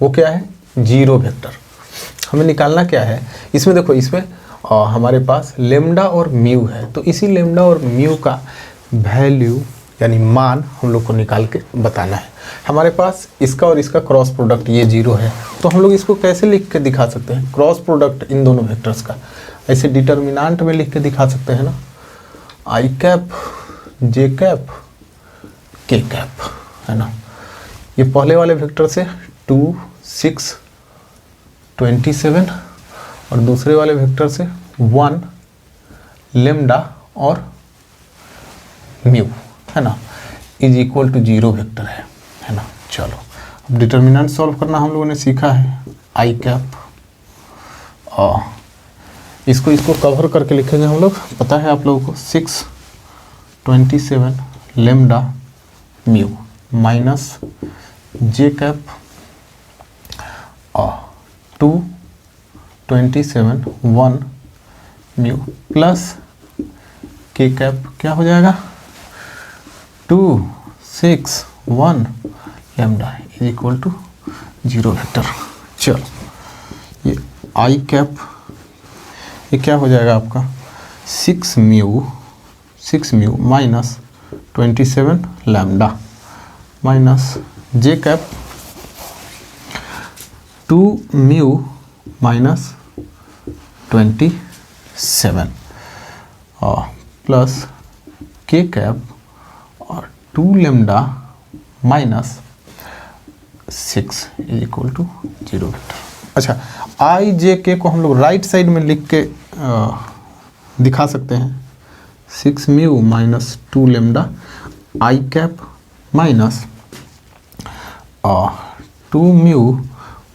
वो क्या है 0 वेक्टर। हमें निकालना क्या है इसमें, देखो इसमें हमारे पास लेमडा और म्यू है, तो इसी लेमडा और म्यू का वैल्यू यानी मान हम लोग को निकाल के बताना है। हमारे पास इसका और इसका क्रॉस प्रोडक्ट ये 0 है, तो हम लोग इसको कैसे लिख के दिखा सकते हैं, क्रॉस प्रोडक्ट इन दोनों वेक्टर्स का ऐसे डिटर्मिनेंट में लिख के दिखा सकते हैं ना, आई cap J cap K cap, है ना। ये पहले वाले वेक्टर से 2 6 27 और दूसरे वाले वेक्टर से 1 लेमडा और म्यू, है ना, इज इक्वल टू 0 वेक्टर है ना। चलो अब डिटर्मिनेंट सॉल्व करना हम लोगों ने सीखा है, आई कैप इसको कवर करके लिखेंगे हम लोग, पता है आप लोगों को 6 27 lambda mu minus J cap 227 1 mu plus K cap क्या हो जाएगा 2 6 1 lambda is equal to 0 vector. चलो ये आई कैप ये क्या हो जाएगा आपका 6 mu minus 27 lambda minus J cap 2 mu minus 27 और प्लस के कैप और 2 lambda minus 6 is equal to 0 vector. अच्छा आई जे के को हम लोग राइट साइड में लिख के दिखा सकते हैं 6 mu minus 2 lambda I cap minus 2 mu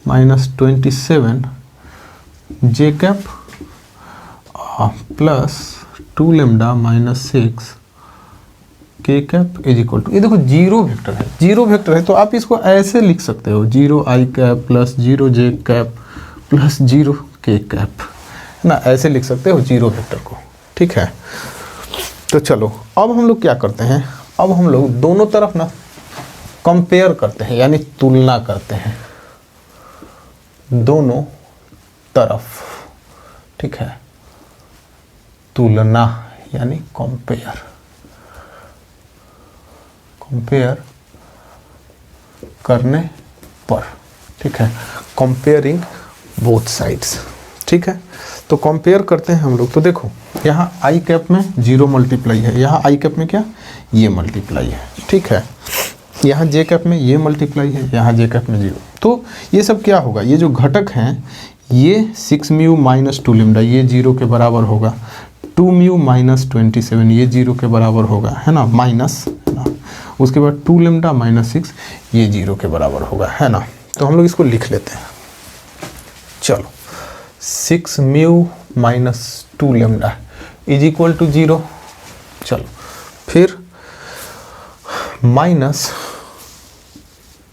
minus 27 J cap plus 2 lambda minus 6 के कैप इज इक्वल टू, ये देखो 0 वेक्टर है, 0 वेक्टर है तो आप इसको ऐसे लिख सकते हो 0 आई कैप प्लस 0 जे कैप प्लस 0 के कैप, है ना, ऐसे लिख सकते हो 0 वेक्टर को। ठीक है, तो चलो अब हम लोग क्या करते हैं, अब हम लोग दोनों तरफ ना कंपेयर करते हैं यानी तुलना करते हैं दोनों तरफ। ठीक है, तुलना यानी कंपेयर करने पर। ठीक है, कंपेयरिंग बोथ साइड्स। ठीक है, तो कंपेयर करते हैं हम लोग। तो देखो यहाँ आई कैप में 0 मल्टीप्लाई है, यहाँ आई कैप में क्या ये मल्टीप्लाई है। ठीक है, यहाँ जे कैप में ये मल्टीप्लाई है, यहाँ जे कैप में 0। तो ये सब क्या होगा, ये जो घटक हैं ये 6 म्यू माइनस 2 लेमडा ये 0 के बराबर होगा, 2 म्यू माइनस 27 ये 0 के बराबर होगा, है ना, माइनस, है ना, उसके बाद 2 लेमडा माइनस 6 ये 0 के बराबर होगा, है ना। तो हम लोग इसको लिख लेते हैं। चलो 6 mu minus 2 lambda is equal to 0। चलो फिर minus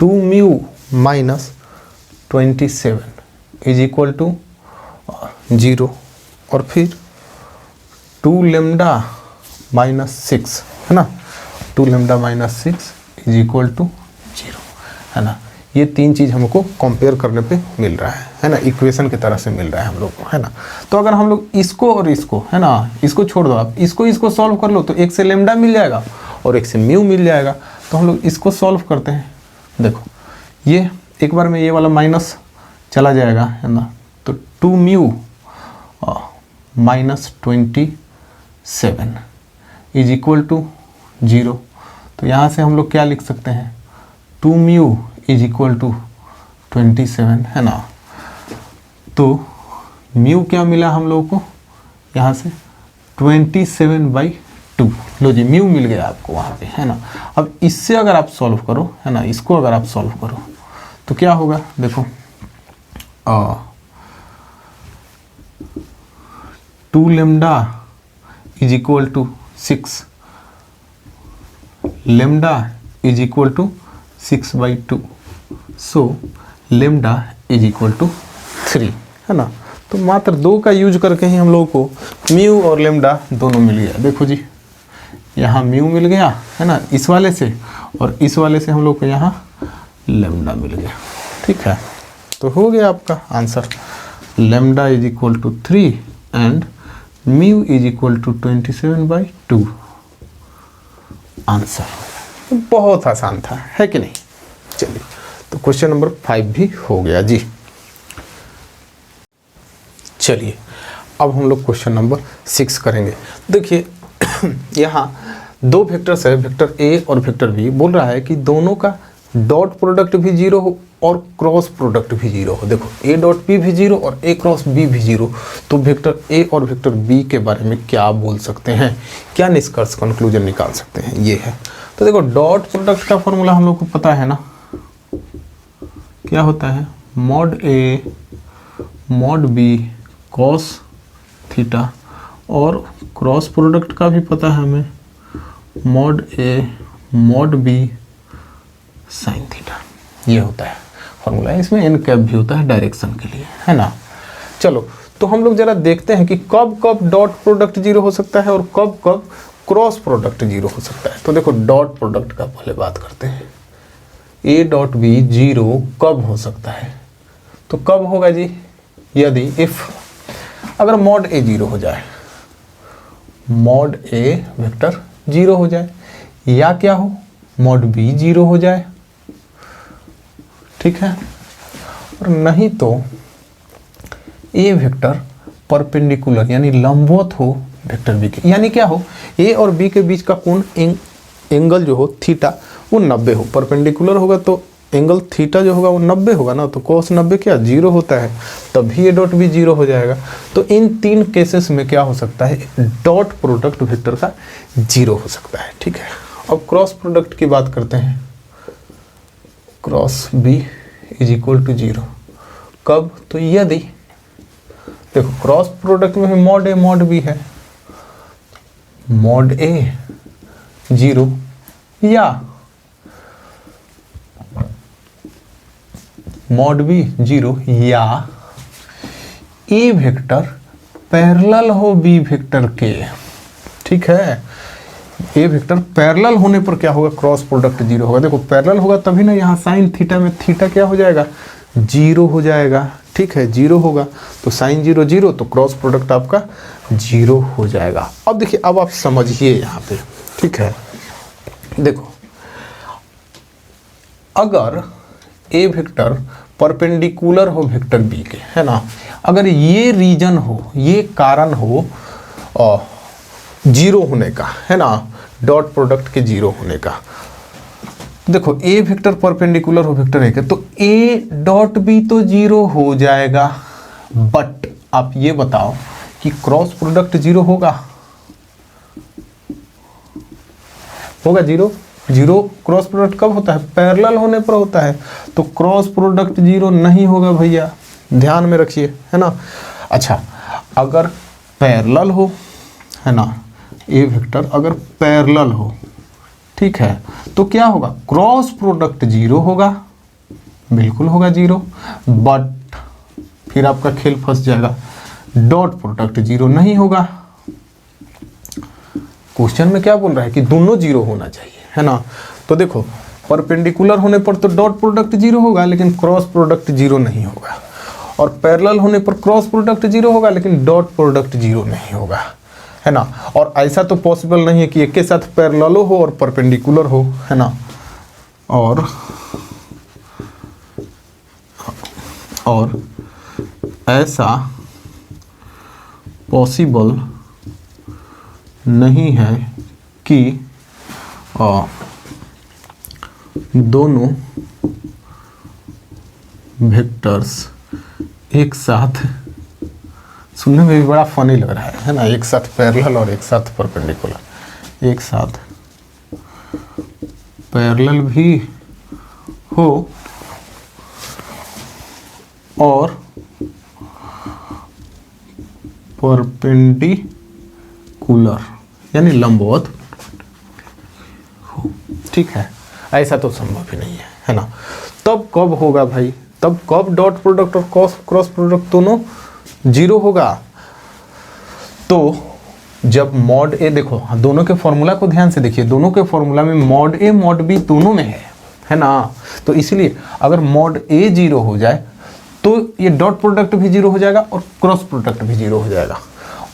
2 mu minus 27 is equal to 0 और फिर 2 लेमडा माइनस 6, है ना, 2 lambda minus 6 is equal to 0, है ना। ये तीन चीज़ हमको कंपेयर करने पे मिल रहा है ना, इक्वेशन की तरह से मिल रहा है हम लोग को, है ना। तो अगर हम लोग इसको और इसको, है ना, इसको छोड़ दो आप, इसको सॉल्व कर लो तो एक से लेमडा मिल जाएगा और एक से म्यू मिल जाएगा। तो हम लोग इसको सॉल्व करते हैं। देखो ये एक बार में ये वाला माइनस चला जाएगा, है ना, तो 2 mu minus 27 is equal to 0। तो यहाँ से हम लोग क्या लिख सकते हैं, 2 म्यू इज इक्वल टू 27, है ना। तो म्यू क्या मिला हम लोगों को यहाँ से 27/2। लो जी म्यू मिल गया आपको वहाँ पे, है ना। अब इससे अगर आप सॉल्व करो, है ना, इसको अगर आप सॉल्व करो तो क्या होगा, देखो 2 lambda is equal to 6 lambda is equal to 6/2, so lambda is equal to 3, है ना। तो मात्र 2 का यूज करके ही हम लोगों को म्यू और लेमडा दोनों मिल गया। देखो जी यहाँ म्यू मिल गया, है ना, इस वाले से, और इस वाले से हम लोग को यहाँ लेमडा मिल गया। ठीक है, तो हो गया आपका answer, lambda is equal to 3 and mu is equal to 27/2 answer. बहुत आसान था, है कि नहीं। चलिए तो क्वेश्चन नंबर 5 भी हो गया जी। चलिए अब हम लोग क्वेश्चन नंबर 6 करेंगे। देखिए यहाँ 2 वेक्टर्स है, वेक्टर ए और वेक्टर बी। बोल रहा है कि दोनों का डॉट प्रोडक्ट भी 0 हो और क्रॉस प्रोडक्ट भी 0 हो। देखो ए डॉट पी भी 0 और ए क्रॉस बी भी 0। तो वेक्टर ए और वेक्टर बी के बारे में क्या बोल सकते हैं, क्या निष्कर्ष कंक्लूजन निकाल सकते हैं, ये है। तो देखो डॉट प्रोडक्ट का फॉर्मूला हम लोग को पता है ना, क्या होता है, mod A mod B cos theta, और क्रॉस प्रोडक्ट का भी पता है हमें, mod A mod B sine theta, ये होता है फॉर्मूला। इसमें एन कैप भी होता है डायरेक्शन के लिए, है ना। चलो तो हम लोग जरा देखते हैं कि कब कब डॉट प्रोडक्ट जीरो हो सकता है और कब कब क्रॉस प्रोडक्ट जीरो हो सकता है। तो देखो डॉट प्रोडक्ट का पहले बात करते हैं। ए डॉट बी जीरो कब हो सकता है, तो कब होगा जी, यदि इफ अगर मॉड ए जीरो हो जाए, मॉड ए वेक्टर जीरो हो जाए, या क्या हो मॉड बी जीरो हो जाए, ठीक है। और नहीं तो ए वेक्टर परपेंडिकुलर यानी लंबवत हो वेक्टर बी के, यानी क्या हो ए और बी के बीच का कोण एंगल जो हो थीटा वो 90 हो। परपेंडिकुलर होगा तो एंगल थीटा जो होगा वो 90 होगा ना, तो cos 90 क्या जीरो होता है, तभी ए डॉट बी जीरो हो जाएगा। तो इन तीन केसेस में क्या हो सकता है, डॉट प्रोडक्ट वेक्टर का जीरो हो सकता है, ठीक है। अब क्रॉस प्रोडक्ट की बात करते हैं। Cross B is equal to zero कब, तो यदि देखो क्रॉस प्रोडक्ट में मॉड ए मॉड बी है, मॉड ए जीरो या मॉड बी जीरो, या ए वेक्टर पैरेलल हो बी वेक्टर के, ठीक है। ए वेक्टर पैरेलल होने पर क्या होगा, क्रॉस प्रोडक्ट जीरो होगा। देखो पैरेलल होगा तभी ना, यहाँ साइन थीटा में थीटा क्या हो जाएगा, जीरो हो जाएगा, ठीक है, जीरो होगा तो साइन जीरो जीरो, तो क्रॉस प्रोडक्ट आपका जीरो हो जाएगा। अब देखिए, अब आप समझिए यहाँ पे, ठीक है। देखो अगर ए वेक्टर परपेंडिकुलर हो वेक्टर बी के, है ना, अगर ये रीजन हो, ये कारण हो जीरो होने का, है ना, डॉट प्रोडक्ट के जीरो होने का। देखो ए वेक्टर परपेंडिकुलर हो वेक्टर ए के, तो ए डॉट बी तो जीरो हो जाएगा, बट आप ये बताओ कि क्रॉस प्रोडक्ट जीरो होगा, होगा जीरो। जीरो क्रॉस प्रोडक्ट कब होता है, पैरेलल होने पर होता है, तो क्रॉस प्रोडक्ट जीरो नहीं होगा भैया, ध्यान में रखिए, है ना। अच्छा अगर पैरेलल हो, है ना, ए वेक्टर अगर पैरेलल हो, ठीक है, तो क्या होगा, क्रॉस प्रोडक्ट जीरो होगा, बिल्कुल होगा जीरो, बट फिर आपका खेल फंस जाएगा, डॉट प्रोडक्ट जीरो नहीं होगा। क्वेश्चन में क्या बोल रहा है कि दोनों जीरो होना चाहिए, है ना। तो देखो परपेंडिकुलर होने पर तो डॉट प्रोडक्ट जीरो होगा लेकिन क्रॉस प्रोडक्ट जीरो नहीं होगा, और पैरेलल होने पर क्रॉस प्रोडक्ट जीरो होगा लेकिन डॉट प्रोडक्ट जीरो नहीं होगा, है ना। और ऐसा तो पॉसिबल नहीं है कि एक के साथ पैरेलल हो और परपेंडिकुलर हो, है ना। और ऐसा पॉसिबल नहीं है कि दोनों वेक्टर्स एक साथ, सुनने में भी बड़ा फनी लग रहा है ना, एक साथ पैरेलल और एक साथ परपेंडिकुलर, एक साथ पैरेलल भी हो और परपेंडिकुलर यानी लंबवत हो, ठीक है। ऐसा तो संभव ही नहीं है ना। तब कब होगा भाई, तब कब डॉट प्रोडक्ट और क्रॉस प्रोडक्ट दोनों जीरो होगा, तो जब मॉड ए, देखो दोनों के फॉर्मूला को ध्यान से देखिए, दोनों के फॉर्मूला में मॉड ए मॉड बी दोनों में है ना। तो इसलिए अगर मॉड ए जीरो हो जाए तो ये डॉट प्रोडक्ट भी जीरो हो जाएगा और क्रॉस प्रोडक्ट भी जीरो हो जाएगा,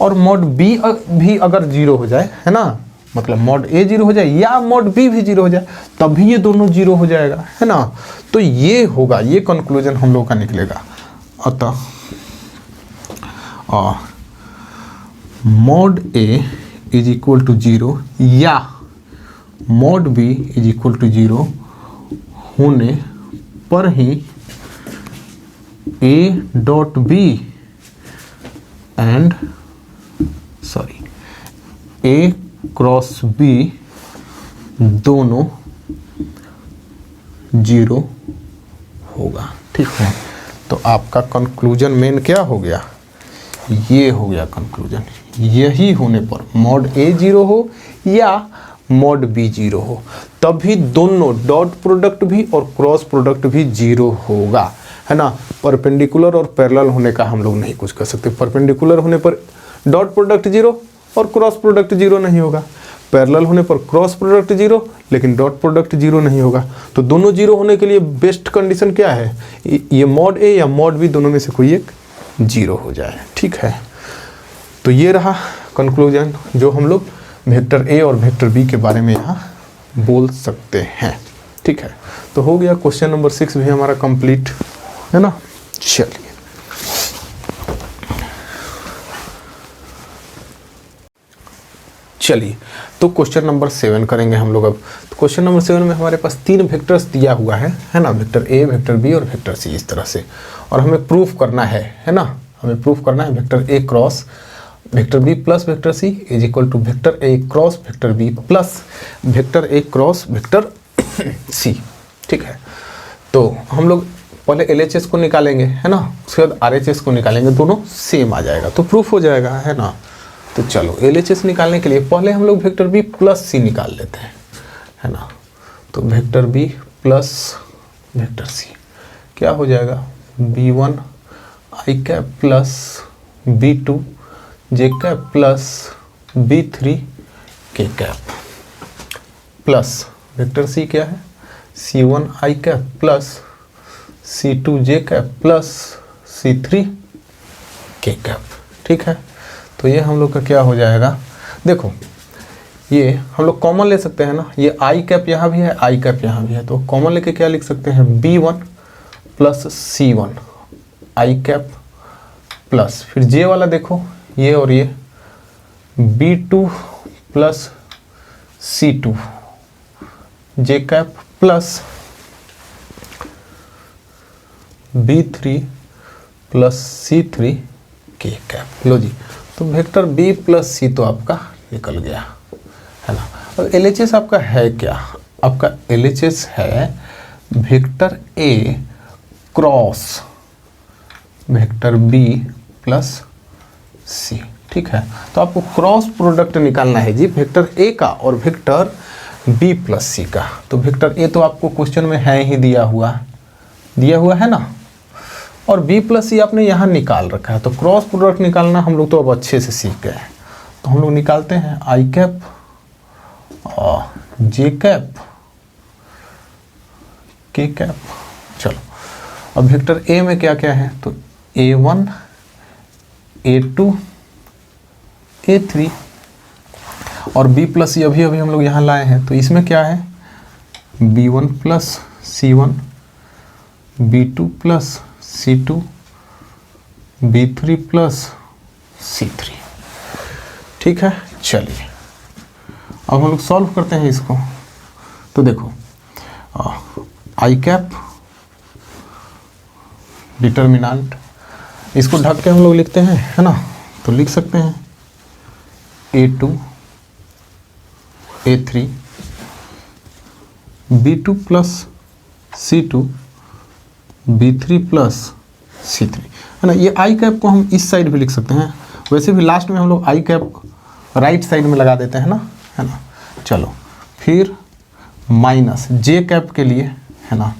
और मॉड बी भी अगर जीरो हो जाए, है ना, मतलब मॉड ए जीरो हो जाए या मॉड बी भी जीरो हो जाए, तभी ये दोनों जीरो हो जाएगा, है ना। तो ये होगा, ये कंक्लूजन हम लोग का निकलेगा। अतः mod A is equal to zero या mod B is equal to zero होने पर ही A dot B and A cross B दोनों जीरो होगा, ठीक है। तो आपका कंक्लूजन मेन क्या हो गया, ये हो गया कंक्लूजन। यही होने पर मॉड ए जीरो हो या मॉड बी जीरो हो, तभी दोनों डॉट प्रोडक्ट भी और क्रॉस प्रोडक्ट भी जीरो होगा, है ना। परपेंडिकुलर और पैरेलल होने का हम लोग नहीं कुछ कर सकते। परपेंडिकुलर होने पर डॉट प्रोडक्ट जीरो और क्रॉस प्रोडक्ट जीरो नहीं होगा, पैरेलल होने पर क्रॉस प्रोडक्ट जीरो लेकिन डॉट प्रोडक्ट जीरो नहीं होगा। तो दोनों जीरो होने के लिए बेस्ट कंडीशन क्या है, ये मॉड ए या मॉड बी दोनों में से कोई एक जीरो हो जाए, ठीक है। तो ये रहा कंक्लूजन जो हम लोग वेक्टर ए और वेक्टर बी के बारे में यहाँ बोल सकते हैं, ठीक है। तो हो गया क्वेश्चन नंबर 6 भी हमारा कंप्लीट, है ना। चलिए तो क्वेश्चन नंबर 7 करेंगे हम लोग अब। तो क्वेश्चन नंबर 7 में हमारे पास 3 वेक्टर्स दिया हुआ है ना, वेक्टर ए, वेक्टर बी और वेक्टर सी, इस तरह से। और हमें प्रूफ करना है ना, हमें प्रूफ करना है vector A cross vector B plus vector C is equal to vector A cross vector B plus vector A cross vector C, ठीक है। तो हम लोग पहले LHS को निकालेंगे, है ना, उसके बाद RHS को निकालेंगे, दोनों सेम आ जाएगा तो प्रूफ हो जाएगा, है ना। तो चलो LHS निकालने के लिए पहले हम लोग वेक्टर बी प्लस सी निकाल लेते हैं, है ना। तो vector B plus vector C क्या हो जाएगा, B1 I cap plus B2 J cap plus B3 K cap plus vector C क्या है, C1 I cap plus C2 J cap plus C3 K cap, ठीक है। तो ये हम लोग का क्या हो जाएगा, देखो ये हम लोग कॉमन ले सकते हैं ना, ये आई कैप यहाँ भी है, आई कैप यहाँ भी है, तो कॉमन लेके क्या लिख सकते हैं, B1 plus C1 I cap plus फिर J वाला देखो ये और ये B2 plus C2 J cap plus B3 plus C3 K cap. लो जी, तो वेक्टर बी प्लस सी तो आपका निकल गया, है ना। अब LHS आपका है क्या, आपका LHS है vector A cross vector B plus C, ठीक है। तो आपको क्रॉस प्रोडक्ट निकालना है जी वेक्टर ए का और वेक्टर बी प्लस सी का। तो वेक्टर ए तो आपको क्वेश्चन में है ही दिया हुआ है ना, और बी प्लस सी आपने यहाँ निकाल रखा है। तो क्रॉस प्रोडक्ट निकालना हम लोग तो अब अच्छे से सीख गए हैं। तो हम लोग निकालते हैं आई कैप और जे कैप के कैप। चलो अब वेक्टर ए में क्या क्या है, तो A1 A2 A3 और बी प्लस सी अभी हम लोग यहाँ लाए हैं। तो इसमें क्या है, B1 plus C1 B2 plus C2 B3 plus C3, ठीक है। चलिए अब हम लोग सॉल्व करते हैं इसको। तो देखो आई कैप डिटर्मिनेंट, इसको ढक के हम लोग लिखते हैं, है ना। तो लिख सकते हैं A2 A3 B2 plus C2 B3 plus C3, है ना। ये आई कैप को हम इस साइड भी लिख सकते हैं, वैसे भी लास्ट में हम लोग आई कैप राइट साइड में लगा देते हैं ना, है ना। चलो फिर माइनस जे कैप के लिए, है ना,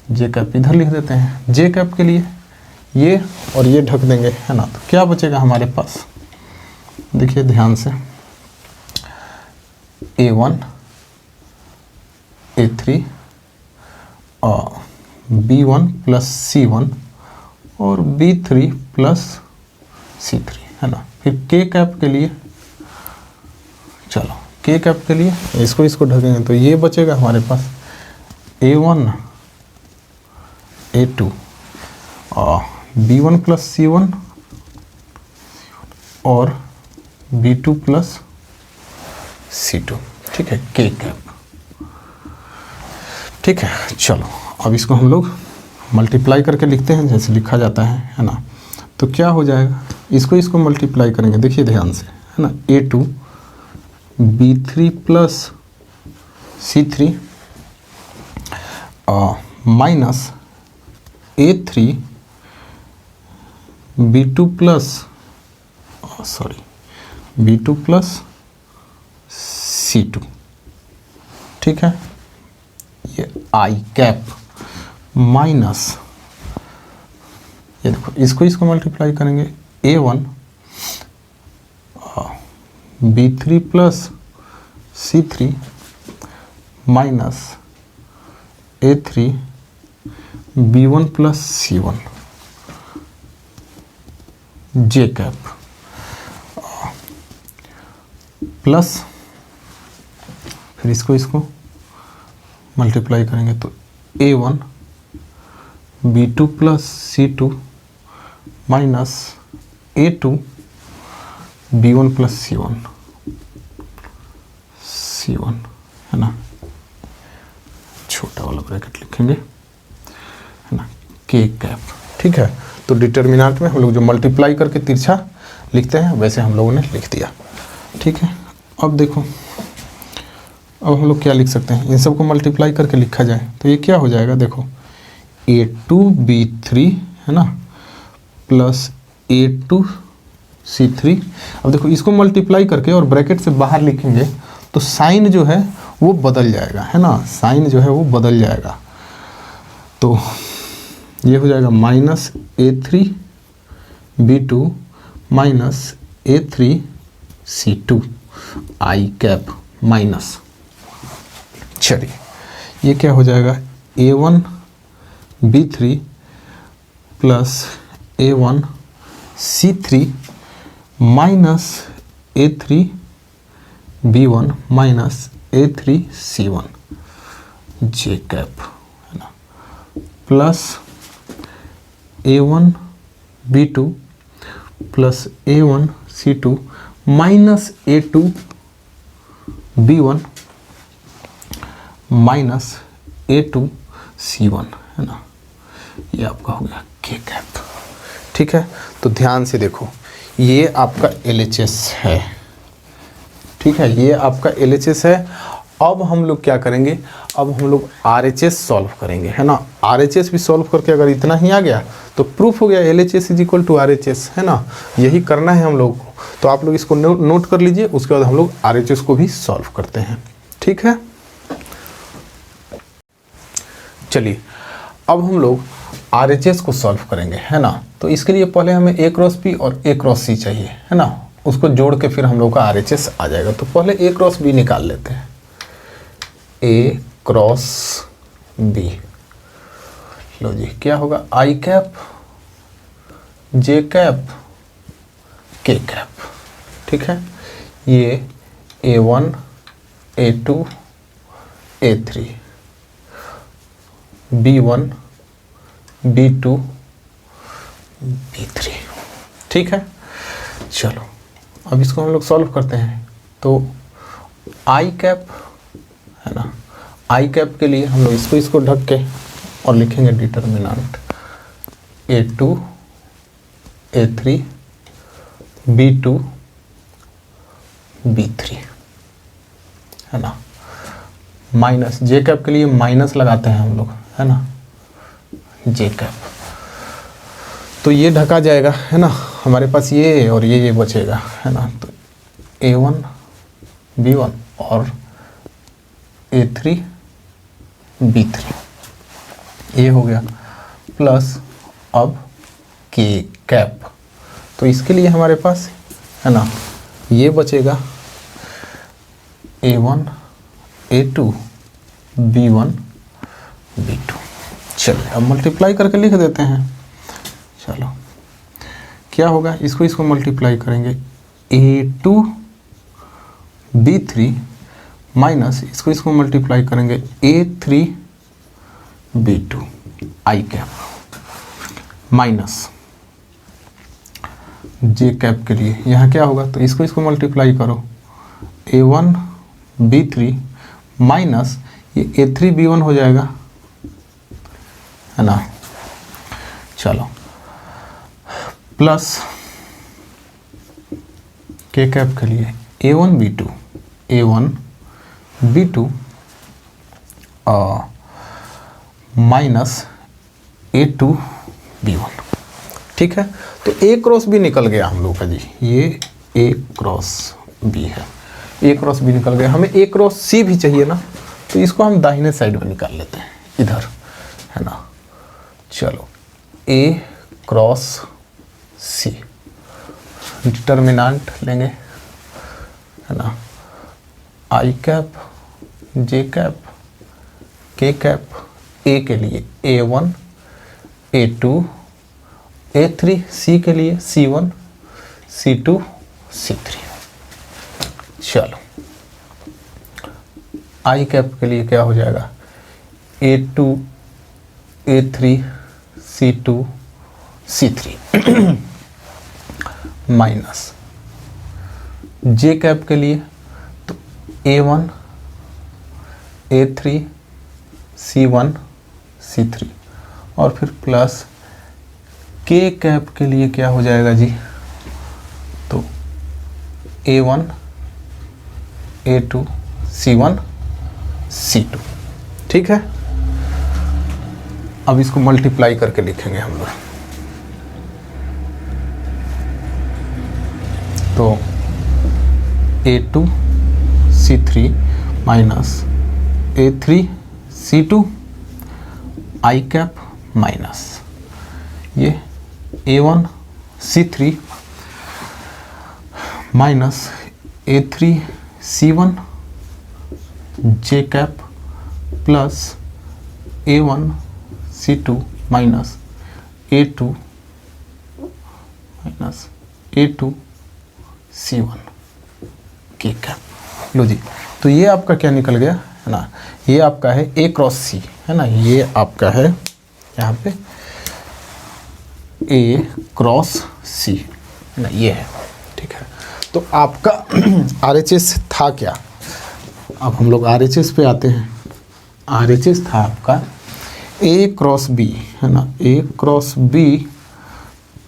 जे कैप इधर लिख देते हैं। जे कैप के लिए ये और ये ढक देंगे, है ना। तो क्या बचेगा हमारे पास, देखिए ध्यान से, A1 A3 और B1 प्लस C1 और B3 प्लस C3, है ना। फिर K कैप के लिए, चलो K कैप के लिए इसको ढकेंगे तो ये बचेगा हमारे पास A1 A2 और B1 प्लस C1 और B2 प्लस C2, ठीक है, K कैप, ठीक है। चलो अब इसको हम लोग मल्टीप्लाई करके लिखते हैं जैसे लिखा जाता है ना। तो क्या हो जाएगा, इसको मल्टीप्लाई करेंगे, देखिए ध्यान से, है ना। A2 B3 plus C3 minus A3 B2 plus B2 plus C2, ठीक है, ये आई कैप माइनस, ये देखो इसको मल्टीप्लाई करेंगे A1 B3 plus C3 minus A3 B1 plus C1 जे कैप प्लस, फिर इसको मल्टीप्लाई करेंगे तो A1 B2 plus C2 minus A2 B1 plus C1 है ना, छोटा वाला ब्रैकेट लिखेंगे है ना, के कैप। ठीक है, तो डिटर्मिनेंट में हम लोग जो मल्टीप्लाई करके तिरछा लिखते हैं वैसे हम लोगों ने लिख दिया। ठीक है, अब देखो, अब हम लोग क्या लिख सकते हैं, इन सबको मल्टीप्लाई करके लिखा जाए तो ये क्या हो जाएगा, देखो A2B3 है ना प्लस A2C3। अब देखो इसको मल्टीप्लाई करके और ब्रैकेट से बाहर लिखेंगे तो साइन जो है वो बदल जाएगा, है ना, साइन जो है वो बदल जाएगा। तो ये हो जाएगा माइनस A3B2 माइनस A3C2 आई कैप माइनस, चलिए ये क्या हो जाएगा A1B3 plus A1C3 minus A3B1 minus A3C1 जे कैप है ना plus A1B2 plus A1C2 minus A2B1 minus A2C1 है ना, ये आपका हो गया के कैप। ठीक है, तो ध्यान से देखो ये आपका LHS है। ठीक है, ये आपका LHS है। अब हम लोग क्या करेंगे, अब हम लोग RHS सॉल्व करेंगे, है ना। RHS भी सॉल्व करके अगर इतना ही आ गया तो प्रूफ हो गया LHS is equal to RHS, है ना। यही करना है हम लोग को, तो आप लोग इसको नोट कर लीजिए, उसके बाद हम लोग RHS को भी सॉल्व करते हैं। ठीक है, चलिए अब हम लोग RHS को सॉल्व करेंगे, है ना। तो इसके लिए पहले हमें A क्रॉस B और A क्रॉस C चाहिए, है ना, उसको जोड़ के फिर हम लोग का RHS आ जाएगा। तो पहले A क्रॉस B निकाल लेते हैं, A क्रॉस B, लो जी क्या होगा आई cap J cap K cap. ठीक है, ये A1 A2 A3 B1 B2 B3। ठीक है, चलो अब इसको हम लोग सॉल्व करते हैं। तो आई कैप है ना, आई कैप के लिए हम लोग इसको ढक के और लिखेंगे determinant A2 A3 B2 B3 है ना, माइनस जे कैप के लिए माइनस लगाते हैं हम लोग, है ना, जे कैप। तो ये ढका जाएगा, है ना, हमारे पास ये और ये बचेगा, है ना। तो A1 B1 और A3 B3 ये हो गया, प्लस अब के कैप। तो इसके लिए हमारे पास है ना ये बचेगा A1 A2 B1 B2। चलिए अब मल्टीप्लाई करके लिख देते हैं। चलो क्या होगा, इसको मल्टीप्लाई करेंगे A2 B3 माइनस इसको मल्टीप्लाई करेंगे A3 B2 आई कैप माइनस जे कैप के लिए यहाँ क्या होगा, तो इसको मल्टीप्लाई करो A1 B3 माइनस ये A3 B1 हो जाएगा, है ना। चलो प्लस के कैप के लिए A1 B2 minus A2 B1। ठीक है, तो A क्रॉस B निकल गया हम लोग का जी, ये A क्रॉस B है, A क्रॉस B निकल गया। हमें A क्रॉस C भी चाहिए ना, तो इसको हम दाहिने साइड में निकाल लेते हैं इधर, है ना। चलो A क्रॉस C, डिटर्मिनेंट लेंगे, है ना। I cap, J cap, K cap, A के लिए A1, A2, A3, C के लिए C1, C2, C3। चलो I कैप के लिए क्या हो जाएगा, A2, A3, C2, C3 minus J cap के लिए तो A1, A3, C1, C3 और फिर प्लस K कैप के लिए क्या हो जाएगा जी, तो A1, A2, C1, C2। ठीक है, अब इसको मल्टीप्लाई करके लिखेंगे हम लोग। तो A2, C3 minus A3, C2, I cap minus ये A1, C3 minus A3, C1, J cap plus A1, C2 minus A2 minus A2, C1 K cap. लो जी, तो ये आपका क्या निकल गया, है ना, ये आपका है A क्रॉस C, है ना, ये आपका है यहाँ पे A क्रॉस C, है ना, ये है। ठीक है, तो आपका RHS था क्या, अब हम लोग RHS पे आते हैं। RHS था आपका A क्रॉस B, है ना, A cross B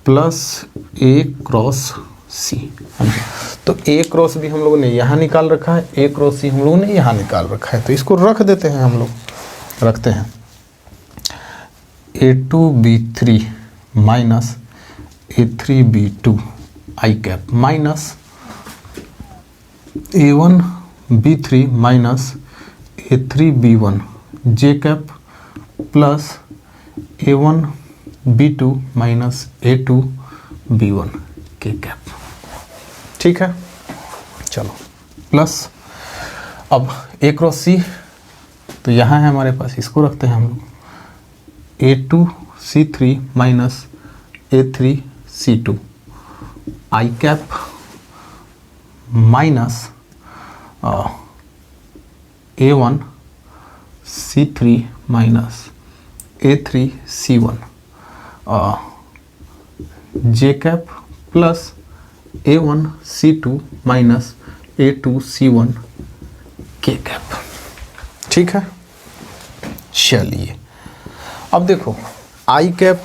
plus A cross C, है ना। तो A क्रॉस B हम लोगों ने यहाँ निकाल रखा है, A क्रॉस C हम लोगों ने यहाँ निकाल रखा है, तो इसको रख देते हैं, हम लोग रखते हैं A2B3 minus A3B2 I cap minus A1B3 minus A3B1 J cap plus A1B2 minus A2B1 K cap. ठीक है, चलो प्लस अब A क्रॉस C, तो यहाँ है हमारे पास, इसको रखते हैं हम लोग A2C3 minus A3C2 I cap minus A1C3 minus A3C1 J cap plus A1C2 minus A2C1 K cap. ठीक है, चलिए अब देखो I कैप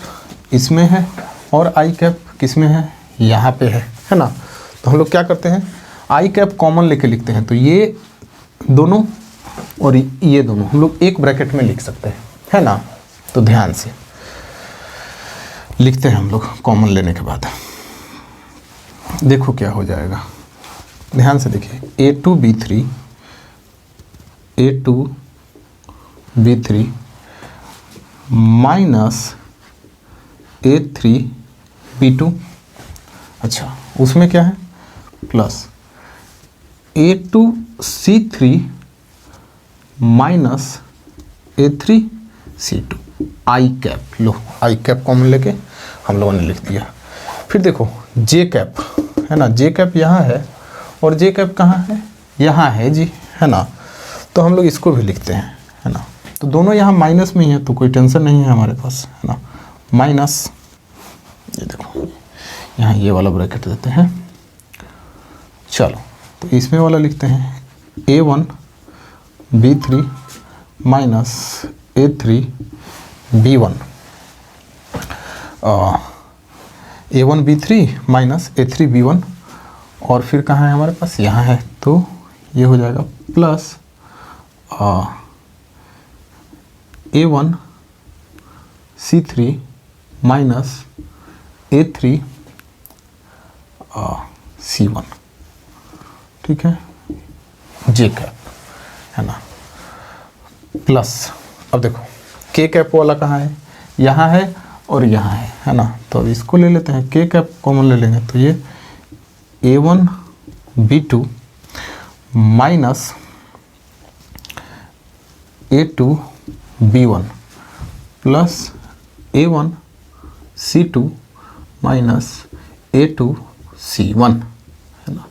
इसमें है और I कैप किस में है, यहाँ पे है ना। तो हम लोग क्या करते हैं, I कैप कॉमन लेके लिखते हैं, तो ये दोनों और ये दोनों हम लोग एक ब्रैकेट में लिख सकते हैं, है ना। तो ध्यान से लिखते हैं हम लोग कॉमन लेने के बाद, देखो क्या हो जाएगा, ध्यान से देखिए A2B3 A2B3 माइनस A3B2, अच्छा उसमें क्या है plus A2C3 minus A3C2 I cap. Low I cap common लेके हम लोगों ने लिख दिया। फिर देखो J कैप, है ना, J कैप यहाँ है और J कैप कहाँ है, यहाँ है जी, है ना। तो हम लोग इसको भी लिखते हैं, है ना। तो दोनों यहाँ माइनस में ही है, तो कोई टेंशन नहीं है हमारे पास, है ना। माइनस ये देखो यहाँ ये वाला ब्रैकेट देते हैं। चलो तो इसमें वाला लिखते हैं A1B3 minus A3B1 A1B3 minus A3B1 और फिर कहाँ है हमारे पास, यहाँ है, तो ये हो जाएगा प्लस A1C3 माइनस A3C1, ठीक है, J कैप, है ना। प्लस, अब देखो के कैप वाला कहाँ है, यहाँ है और यहाँ है ना, तो अब इसको ले लेते हैं, के कैप कॉमन ले लेंगे तो ये A1 B2 minus A2 B1 plus A1 C2 minus A2 C1 है ना,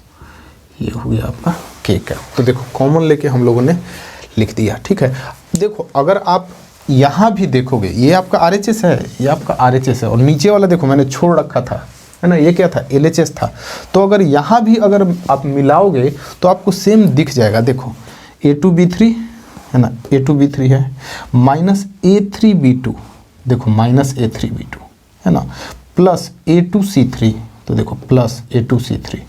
ये हो गया आपका के कैप। तो देखो कॉमन लेके हम लोगों ने लिख दिया, ठीक है। देखो अगर आप यहाँ भी देखोगे, ये आपका RHS है, ये आपका RHS है, और नीचे वाला देखो मैंने छोड़ रखा था, है ना, ये क्या था, LHS था। तो अगर यहाँ भी अगर आप मिलाओगे तो आपको सेम दिख जाएगा। देखो A2 B3 है ना, A2 B3 है, माइनस A3 B2, देखो माइनस A3 B2 है ना, प्लस A2 C3, तो देखो plus A2 C3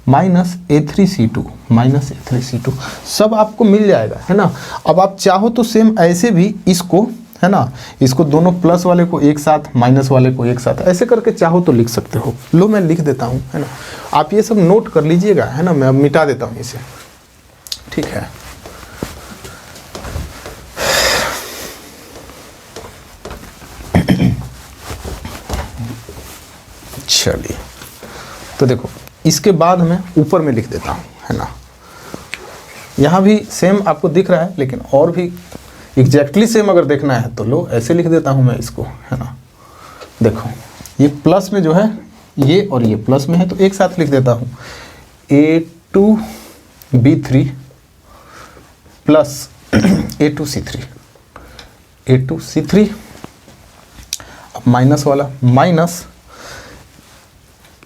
minus A3 C2 minus A3 C2, सब आपको मिल जाएगा, है ना। अब आप चाहो तो सेम ऐसे भी इसको, है ना, इसको दोनों प्लस वाले को एक साथ, माइनस वाले को एक साथ, ऐसे करके चाहो तो लिख सकते हो। लो मैं लिख देता हूँ, है ना, आप ये सब नोट कर लीजिएगा, है ना, मैं अब मिटा देता हूँ इसे, ठीक है। चलिए, तो देखो इसके बाद मैं ऊपर में लिख देता हूँ, है ना, यहाँ भी सेम आपको दिख रहा है, लेकिन और भी एग्जैक्टली सेम अगर देखना है तो लो ऐसे लिख देता हूँ मैं इसको, है ना। देखो ये प्लस में जो है ये और ये प्लस में है, तो एक साथ लिख देता हूँ A2 B3 plus A2 C3, A2 C3 minus वाला minus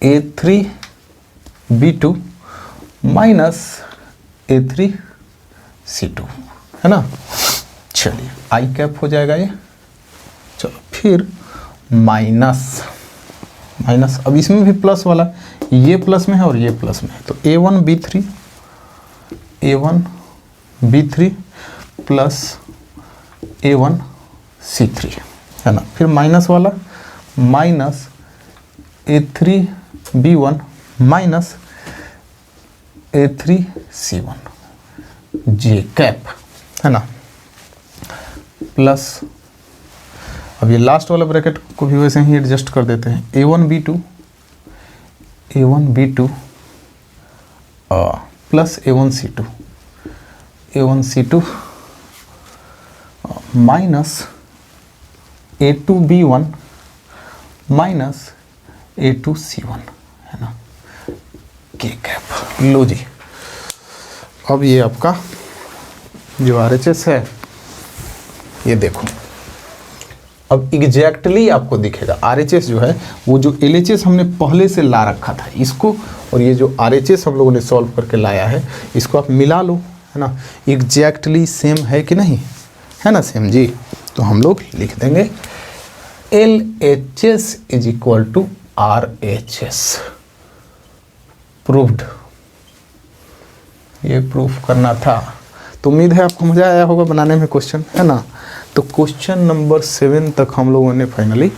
A3 B2 minus A3 C2, है ना। चलिए आई कैप हो जाएगा ये, चलो फिर माइनस, माइनस, अब इसमें भी प्लस वाला, ये प्लस में है और ये प्लस में है, तो A1 B3 plus A1 C3, है ना, फिर माइनस वाला minus A3 B1 minus A3 C1 जे कैप, है ना, प्लस, अब ये लास्ट वाला ब्रैकेट को भी वैसे ही एडजस्ट कर देते हैं, A1 B2 plus A1 C2 minus A2 B1 minus A2 C1, है ना, के कैप। लो जी, अब ये आपका जो RHS है ये देखो, अब एग्जैक्टली आपको दिखेगा। RHS जो है वो जो LHS हमने पहले से ला रखा था इसको, और ये जो RHS हम लोगों ने सॉल्व करके लाया है इसको आप मिला लो, है ना, एग्जैक्टली सेम है कि नहीं, है ना, सेम जी। तो हम लोग लिख देंगे LHS is equal to RHS, proved. ये प्रूफ करना था, तो उम्मीद है आपको मज़ा आया होगा बनाने में क्वेश्चन, है ना। तो क्वेश्चन नंबर 7 तक हम लोगों ने फाइनली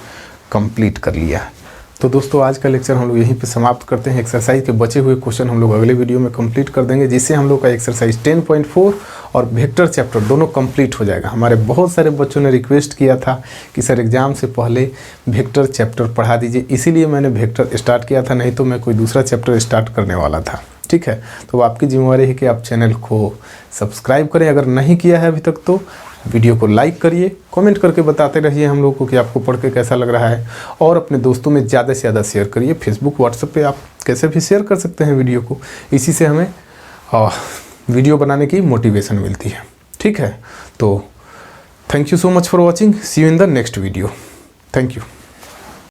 कंप्लीट कर लिया है। तो दोस्तों आज का लेक्चर हम लोग यहीं पे समाप्त करते हैं। एक्सरसाइज के बचे हुए क्वेश्चन हम लोग अगले वीडियो में कंप्लीट कर देंगे, जिससे हम लोग का एक्सरसाइज 10.4 और वेक्टर चैप्टर दोनों कंप्लीट हो जाएगा। हमारे बहुत सारे बच्चों ने रिक्वेस्ट किया था कि सर एग्ज़ाम से पहले वेक्टर चैप्टर पढ़ा दीजिए, इसीलिए मैंने वेक्टर स्टार्ट किया था, नहीं तो मैं कोई दूसरा चैप्टर स्टार्ट करने वाला था। ठीक है, तो आपकी जिम्मेवारी है कि आप चैनल को सब्सक्राइब करें, अगर नहीं किया है अभी तक तो वीडियो को लाइक करिए, कमेंट करके बताते रहिए हम लोग को कि आपको पढ़ के कैसा लग रहा है, और अपने दोस्तों में ज़्यादा से ज़्यादा शेयर करिए। फेसबुक व्हाट्सएप पे आप कैसे भी शेयर कर सकते हैं वीडियो को, इसी से हमें वीडियो बनाने की मोटिवेशन मिलती है। ठीक है, तो thank you so much for watching, see you in the next video, thank you.